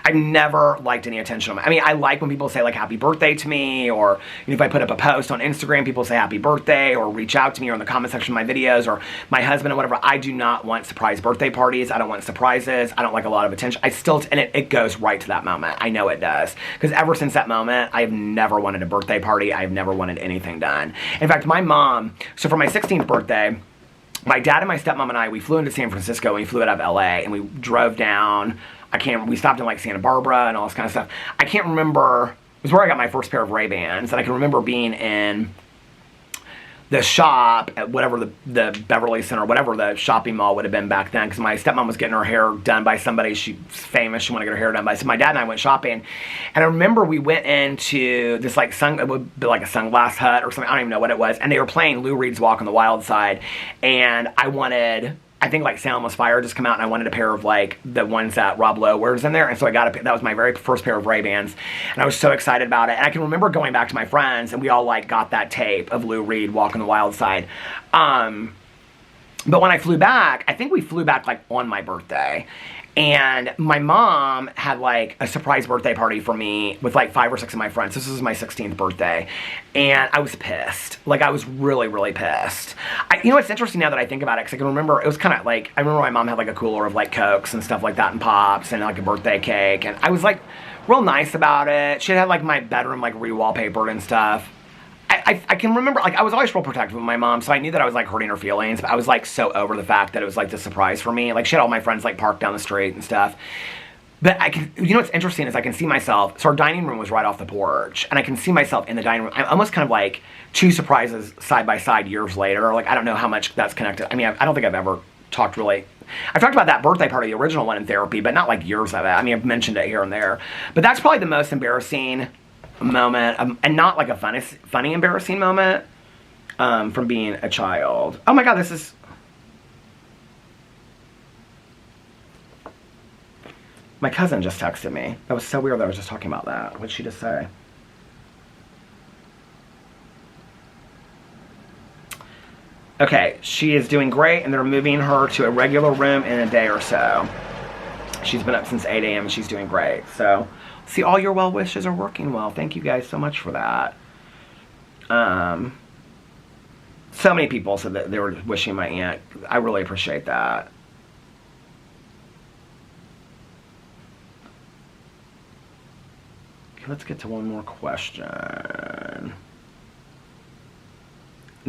I've never liked any attention. I mean, I like when people say, like, happy birthday to me, or, you know, if I put up a post on Instagram, people say happy birthday, or reach out to me, or in the comment section of my videos, or my husband, or whatever. I do not want surprise birthday parties. I don't want surprises. I don't like a lot of attention. And it goes right to that moment. I know it does. Because ever since that moment, I've never wanted a birthday party. I've never wanted anything done. In fact, my mom, so for my 16th birthday, my dad and my stepmom and I, we flew into San Francisco, and we flew out of LA, and we drove down. We stopped in, like, Santa Barbara and all this kind of stuff. I can't remember, it was where I got my first pair of Ray-Bans, and I can remember being in the shop at whatever the Beverly Center, whatever the shopping mall would have been back then, because my stepmom was getting her hair done by somebody. She's famous. She wanted to get her hair done by. So my dad and I went shopping, and I remember we went into this, like, it would be like a sunglass hut or something. I don't even know what it was, and they were playing Lou Reed's Walk on the Wild Side, and I think, like, Salem Was Fire just come out, and I wanted a pair of, like, the ones that Rob Lowe wears in there, and so I got that was my very first pair of Ray-Bans, and I was so excited about it. And I can remember going back to my friends, and we all, like, got that tape of Lou Reed Walk on the Wild Side. But when I flew back, I think we flew back, like, on my birthday, and my mom had, like, a surprise birthday party for me with, like, 5 or 6 of my friends. This was my 16th birthday, and I was pissed. Like, I was really, really pissed. You know what's interesting now that I think about it, because I can remember, it was kind of, like, I remember my mom had, like, a cooler of, like, Cokes and stuff like that, and Pops, and, like, a birthday cake, and I was, like, real nice about it. She had, like, my bedroom, like, re-wallpapered and stuff. I can remember, like, I was always real protective of my mom, so I knew that I was, like, hurting her feelings, but I was, like, so over the fact that it was, like, the surprise for me. Like, she had all my friends, like, parked down the street and stuff. But you know what's interesting is I can see myself, so our dining room was right off the porch, and I can see myself in the dining room. I'm almost kind of like 2 surprises side by side years later. Like, I don't know how much that's connected. I mean, I don't think I've ever talked really, I've talked about that birthday party, the original one, in therapy, but not, like, years of it. I mean, I've mentioned it here and there. But that's probably the most embarrassing moment, and not, like, a funny embarrassing moment, from being a child. Oh my god, this is... My cousin just texted me. That was so weird that I was just talking about that. What did she just say? Okay, she is doing great, and they're moving her to a regular room in a day or so. She's been up since 8 a.m. and she's doing great. So, see, all your well wishes are working well. Thank you guys so much for that. So many people said that they were wishing my aunt. I really appreciate that. Okay, let's get to one more question.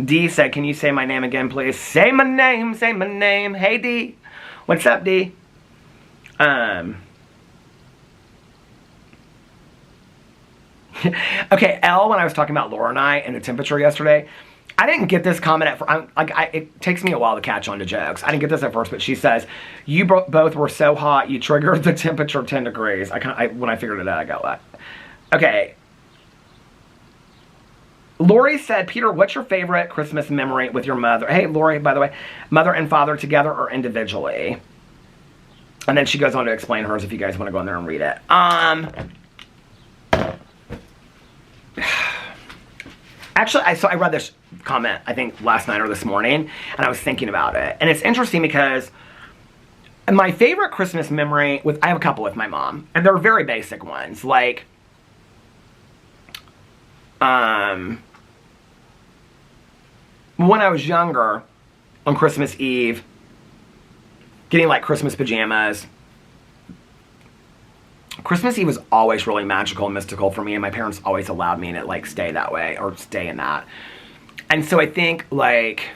D said, can you say my name again, please? Say my name, say my name. Hey, D. What's up, D? Okay, L, when I was talking about Laura and I and the temperature yesterday, I didn't get this comment at first. It takes me a while to catch on to jokes. I didn't get this at first, but she says, you both were so hot, you triggered the temperature 10 degrees. When I figured it out, I got that. Okay. Lori said, Peter, what's your favorite Christmas memory with your mother? Hey, Lori, by the way, mother and father together or individually? And then she goes on to explain hers if you guys want to go in there and read it. Actually, so I read this comment, I think, last night or this morning, and I was thinking about it. And it's interesting because my favorite Christmas memory, I have a couple with my mom, and they're very basic ones. Like, when I was younger, on Christmas Eve, getting, like, Christmas pajamas. Christmas Eve was always really magical and mystical for me, and my parents always allowed me to, like, stay that way, or stay in that. And so I think, like,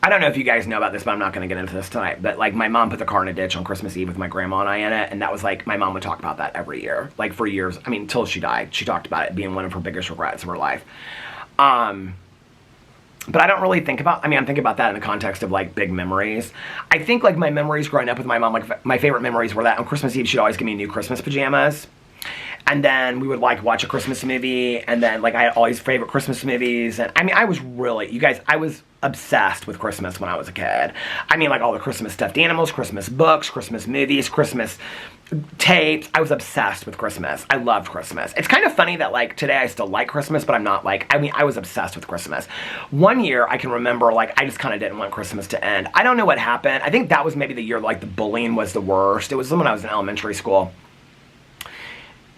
I don't know if you guys know about this, but I'm not going to get into this tonight, but, like, my mom put the car in a ditch on Christmas Eve with my grandma and I in it, and that was, like, my mom would talk about that every year, like, for years. I mean, until she died, she talked about it being one of her biggest regrets of her life. But I don't really think about, I'm thinking about that in the context of, like, big memories. I think, like, my memories growing up with my mom, like, my favorite memories were that on Christmas Eve, she'd always give me new Christmas pajamas. And then we would, like, watch a Christmas movie. And then, like, I had all these favorite Christmas movies. And, I was really, you guys, I was obsessed with Christmas when I was a kid. Like, all the Christmas stuffed animals, Christmas books, Christmas movies, Christmas tapes. I was obsessed with Christmas. I loved Christmas. It's kind of funny that, like, today I still like Christmas, but I'm not, like, I was obsessed with Christmas. One year, I can remember, like, I just kind of didn't want Christmas to end. I don't know what happened. I think that was maybe the year, like, the bullying was the worst. It was when I was in elementary school.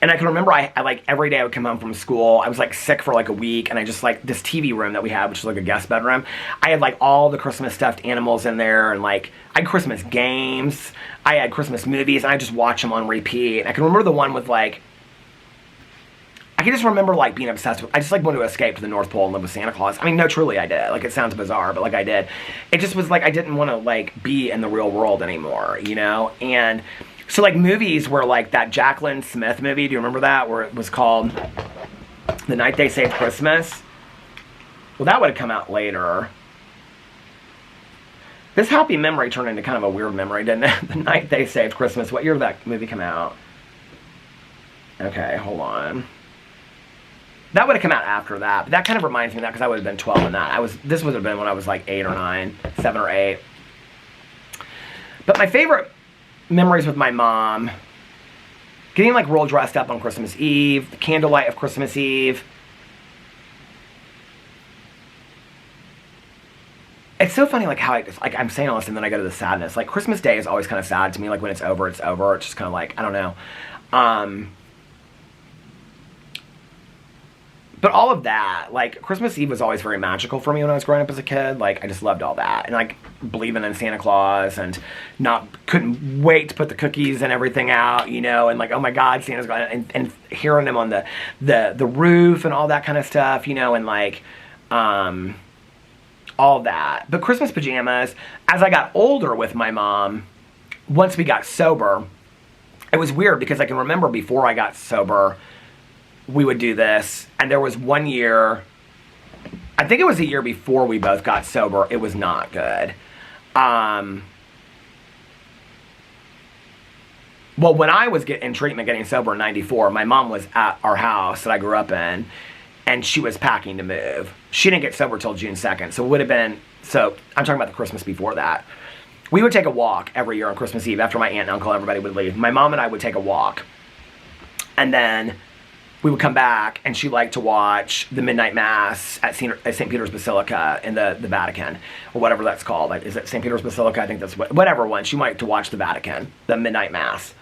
And I can remember I like, every day I would come home from school. I was, like, sick for, like, a week. And I just, like, this TV room that we had, which was, like, a guest bedroom. I had, like, all the Christmas stuffed animals in there. And, like, I had Christmas games. I had Christmas movies. And I just watch them on repeat. And I can remember the one with, like, I can just remember, like, being obsessed with, I just, like, wanted to escape to the North Pole and live with Santa Claus. I mean, no, truly I did. Like, it sounds bizarre, but, like, I did. It just was, like, I didn't want to, like, be in the real world anymore, you know? And so, like, movies were, like, that Jacqueline Smith movie, do you remember that? Where it was called The Night They Saved Christmas? Well, that would have come out later. This happy memory turned into kind of a weird memory, didn't it? The Night They Saved Christmas. What year did that movie come out? Okay, hold on. That would have come out after that. But that kind of reminds me of that because I would have been 12 in that. This would have been when I was, like, 8 or 9, 7 or 8. But my favorite memories with my mom, getting, like, real dressed up on Christmas Eve, the candlelight of Christmas Eve. It's so funny, like, how like, I'm saying all this and then I go to the sadness. Like, Christmas Day is always kind of sad to me. Like, when it's over, it's over. It's just kind of like, I don't know. But all of that, like, Christmas Eve was always very magical for me when I was growing up as a kid. Like, I just loved all that. And, like, believing in Santa Claus and couldn't wait to put the cookies and everything out, you know, and, like, oh my God, Santa's going, and hearing him on the roof and all that kind of stuff, you know, and, like, all that. But Christmas pajamas, as I got older with my mom, once we got sober, it was weird because I can remember before I got sober, we would do this, and there was one year, I think it was a year before we both got sober, it was not good. Well, when I was in treatment getting sober in 94, my mom was at our house that I grew up in, and she was packing to move. She didn't get sober till June 2nd, so it would have been, so I'm talking about the Christmas before that. We would take a walk every year on Christmas Eve after my aunt and uncle, everybody would leave. My mom and I would take a walk, and then we would come back, and she liked to watch the midnight mass at St. Peter's Basilica in the Vatican, or whatever that's called. Like, is it St. Peter's Basilica? I think that's whatever one. She liked to watch the Vatican, the midnight mass.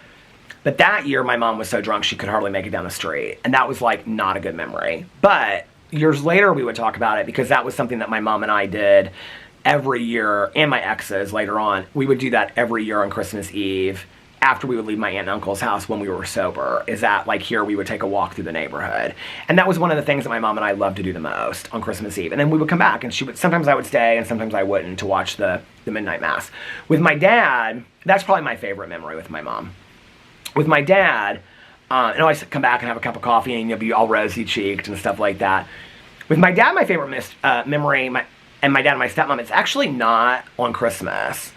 But that year, my mom was so drunk she could hardly make it down the street, and that was like not a good memory. But years later, we would talk about it because that was something that my mom and I did every year, and my exes later on. We would do that every year on Christmas Eve, after we would leave my aunt and uncle's house when we were sober, is that like here we would take a walk through the neighborhood. And that was one of the things that my mom and I loved to do the most on Christmas Eve. And then we would come back, and sometimes I would stay and sometimes I wouldn't, to watch the midnight mass. With my dad, that's probably my favorite memory with my mom. With my dad, and I always come back and have a cup of coffee and be all rosy-cheeked and stuff like that. With my dad, my favorite memory, and my dad and my stepmom, it's actually not on Christmas.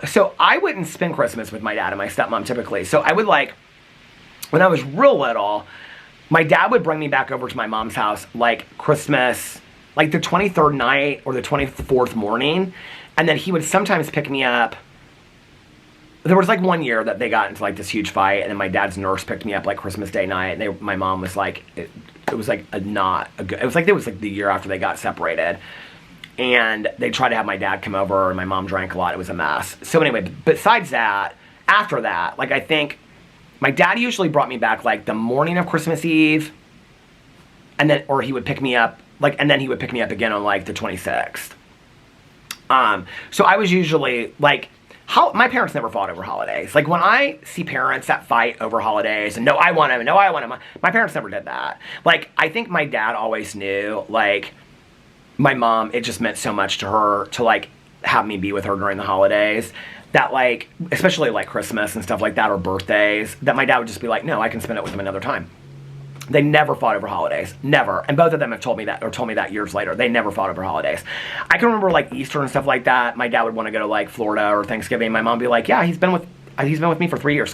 So I wouldn't spend Christmas with my dad and my stepmom typically. So I would when I was real little, my dad would bring me back over to my mom's house like Christmas, like the 23rd night or the 24th morning. And then he would sometimes pick me up. There was like one year that they got into like this huge fight, and then my dad's nurse picked me up like Christmas Day night, and my mom was like, it was like not a good, it was like the year after they got separated. And they tried to have my dad come over, and my mom drank a lot. It was a mess. So anyway, besides that, after that, like I think my dad usually brought me back like the morning of Christmas Eve, and then, or he would pick me up, like, and then he would pick me up again on like the 26th. So I was usually like, my parents never fought over holidays. Like when I see parents that fight over holidays, and no, I want him, my parents never did that. Like, I think my dad always knew, like, my mom, it just meant so much to her to like have me be with her during the holidays, that like, especially like Christmas and stuff like that, or birthdays, that my dad would just be like, no, I can spend it with him another time. They never fought over holidays. Never. And both of them have told me that years later. They never fought over holidays. I can remember like Easter and stuff like that. My dad would want to go to like Florida or Thanksgiving. My mom would be like, yeah, he's been with me for 3 years.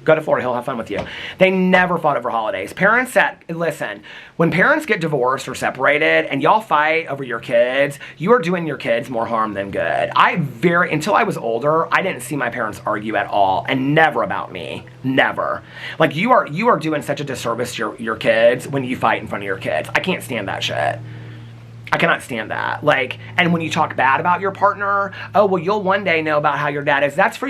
Go to Florida, he'll have fun with you. They never fought over holidays. Parents listen, when parents get divorced or separated and y'all fight over your kids, you are doing your kids more harm than good. Until I was older, I didn't see my parents argue at all, and never about me. Never. Like, you are doing such a disservice to your kids when you fight in front of your kids. I can't stand that shit. I cannot stand that. Like, and when you talk bad about your partner, oh, well, you'll one day know about how your dad is. That's for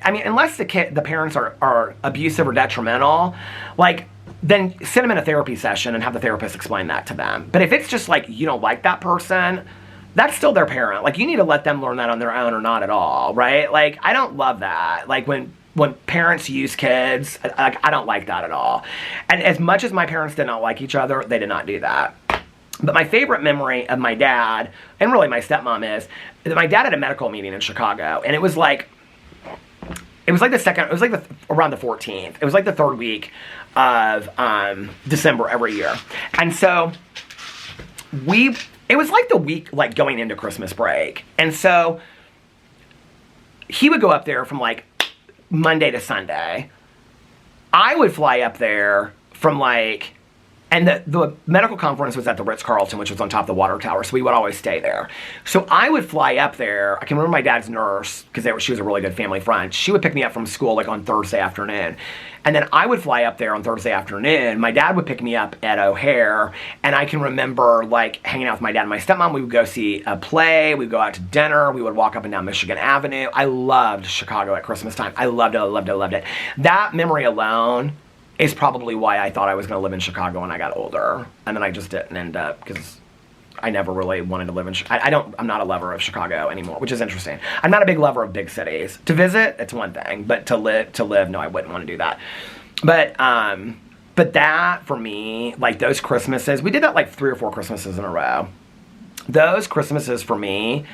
unless the parents are abusive or detrimental, like, then send them in a therapy session and have the therapist explain that to them. But if it's just like, you don't like that person, that's still their parent. Like, you need to let them learn that on their own, or not at all, right? Like, I don't love that. Like, when parents use kids, like, I don't like that at all. And as much as my parents did not like each other, they did not do that. But my favorite memory of my dad, and really my stepmom, is that my dad had a medical meeting in Chicago, and it was like around the 14th. It was like the third week of December every year. And so it was like the week like going into Christmas break. And so he would go up there from like Monday to Sunday. I would fly up there from like, and the medical conference was at the Ritz-Carlton, which was on top of the water tower, so we would always stay there. So I would fly up there. I can remember my dad's nurse, because she was a really good family friend. She would pick me up from school like on Thursday afternoon. And then I would fly up there on Thursday afternoon. My dad would pick me up at O'Hare, and I can remember like hanging out with my dad and my stepmom. We would go see a play. We'd go out to dinner. We would walk up and down Michigan Avenue. I loved Chicago at Christmas time. I loved it, I loved it, I loved it. That memory alone is probably why I thought I was going to live in Chicago when I got older. And then I just didn't end up, because I never really wanted to live in Chicago. I'm not a lover of Chicago anymore, which is interesting. I'm not a big lover of big cities. To visit, it's one thing, but to live, no, I wouldn't want to do that. But that, for me, like those Christmases, we did that like 3 or 4 Christmases in a row. Those Christmases for me,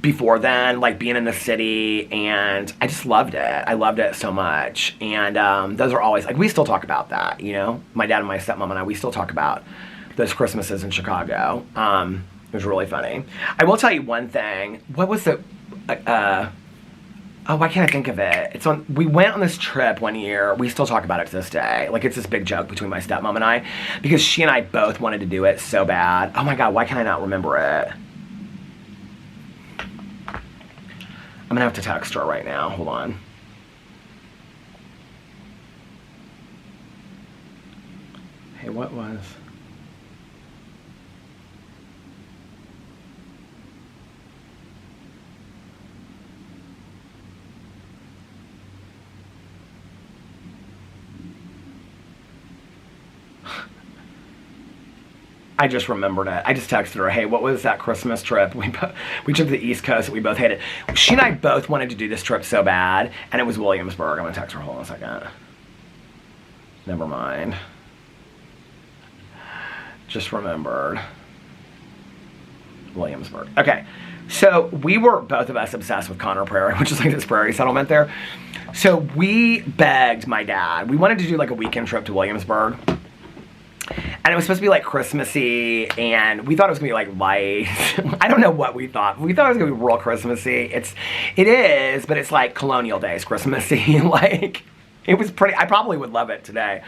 before then, like being in the city, and I just loved it. I loved it so much. And those are always, like, we still talk about that, you know? My dad and my stepmom and I, we still talk about those Christmases in Chicago. It was really funny. I will tell you one thing. What was the, why can't I think of it? We went on this trip one year. We still talk about it to this day. Like, it's this big joke between my stepmom and I, because she and I both wanted to do it so bad. Oh my God, why can I not remember it? I'm gonna have to text her right now. Hold on. what was... I just remembered it. I just texted her, hey, what was that Christmas trip? We took to the East Coast that we both hated. She and I both wanted to do this trip so bad, and it was Williamsburg. I'm going to text her. Hold on a second. Never mind. Just remembered. Williamsburg. Okay. So we were, both of us, obsessed with Conner Prairie, which is like this prairie settlement there. So we begged my dad. We wanted to do like a weekend trip to Williamsburg. And it was supposed to be like Christmassy, and we thought it was gonna be like light. I don't know what we thought. We thought it was gonna be real Christmassy. It is, but it's like colonial days Christmassy. Like, it was pretty, I probably would love it today.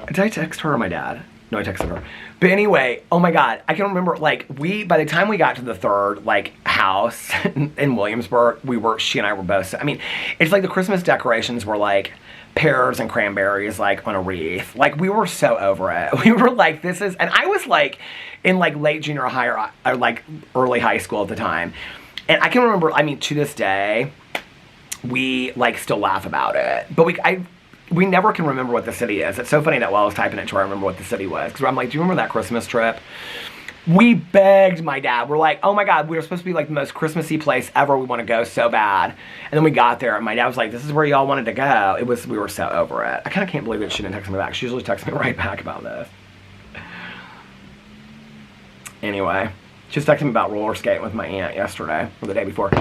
Did I text her or my dad? No, I texted her. But anyway, oh my God, I can remember, like, by the time we got to the third, like, house in Williamsburg, she and I were both, I mean, it's like the Christmas decorations were like pears and cranberries, like, on a wreath. Like, we were so over it. We were like, this is, and I was like, in like late junior high or like early high school at the time. And I can remember, I mean, to this day, we like still laugh about it. But we never can remember what the city is. It's so funny that while I was typing it, trying to remember what the city was. Because I'm like, do you remember that Christmas trip? We begged my dad. We're like, oh my God, we were supposed to be like the most Christmassy place ever. We want to go so bad. And then we got there, and my dad was like, this is where y'all wanted to go. We were so over it. I kind of can't believe that she didn't text me back. She usually texts me right back about this. Anyway, she was texting me about roller skating with my aunt yesterday, or the day before.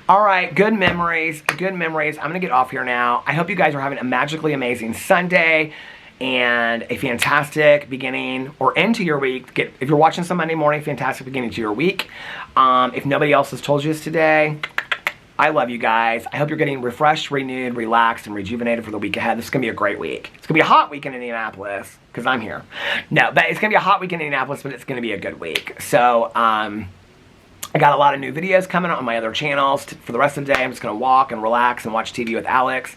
All right, good memories, good memories. I'm gonna get off here now. I hope you guys are having a magically amazing Sunday and a fantastic beginning or end to your week. If you're watching some Monday morning, fantastic beginning to your week. If nobody else has told you this today, I love you guys. I hope you're getting refreshed, renewed, relaxed, and rejuvenated for the week ahead. This is gonna be a great week. It's gonna be a hot week in Indianapolis, because I'm here. No, but it's gonna be a hot week in Indianapolis, but it's gonna be a good week. So, I got a lot of new videos coming on my other channels. For the rest of the day, I'm just gonna walk and relax and watch TV with Alex.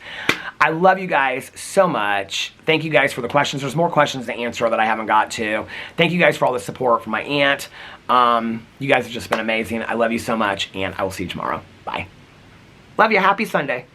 I love you guys so much. Thank you guys for the questions. There's more questions to answer that I haven't got to. Thank you guys for all the support from my aunt. You guys have just been amazing. I love you so much, and I will see you tomorrow. Bye. Love you. Happy Sunday.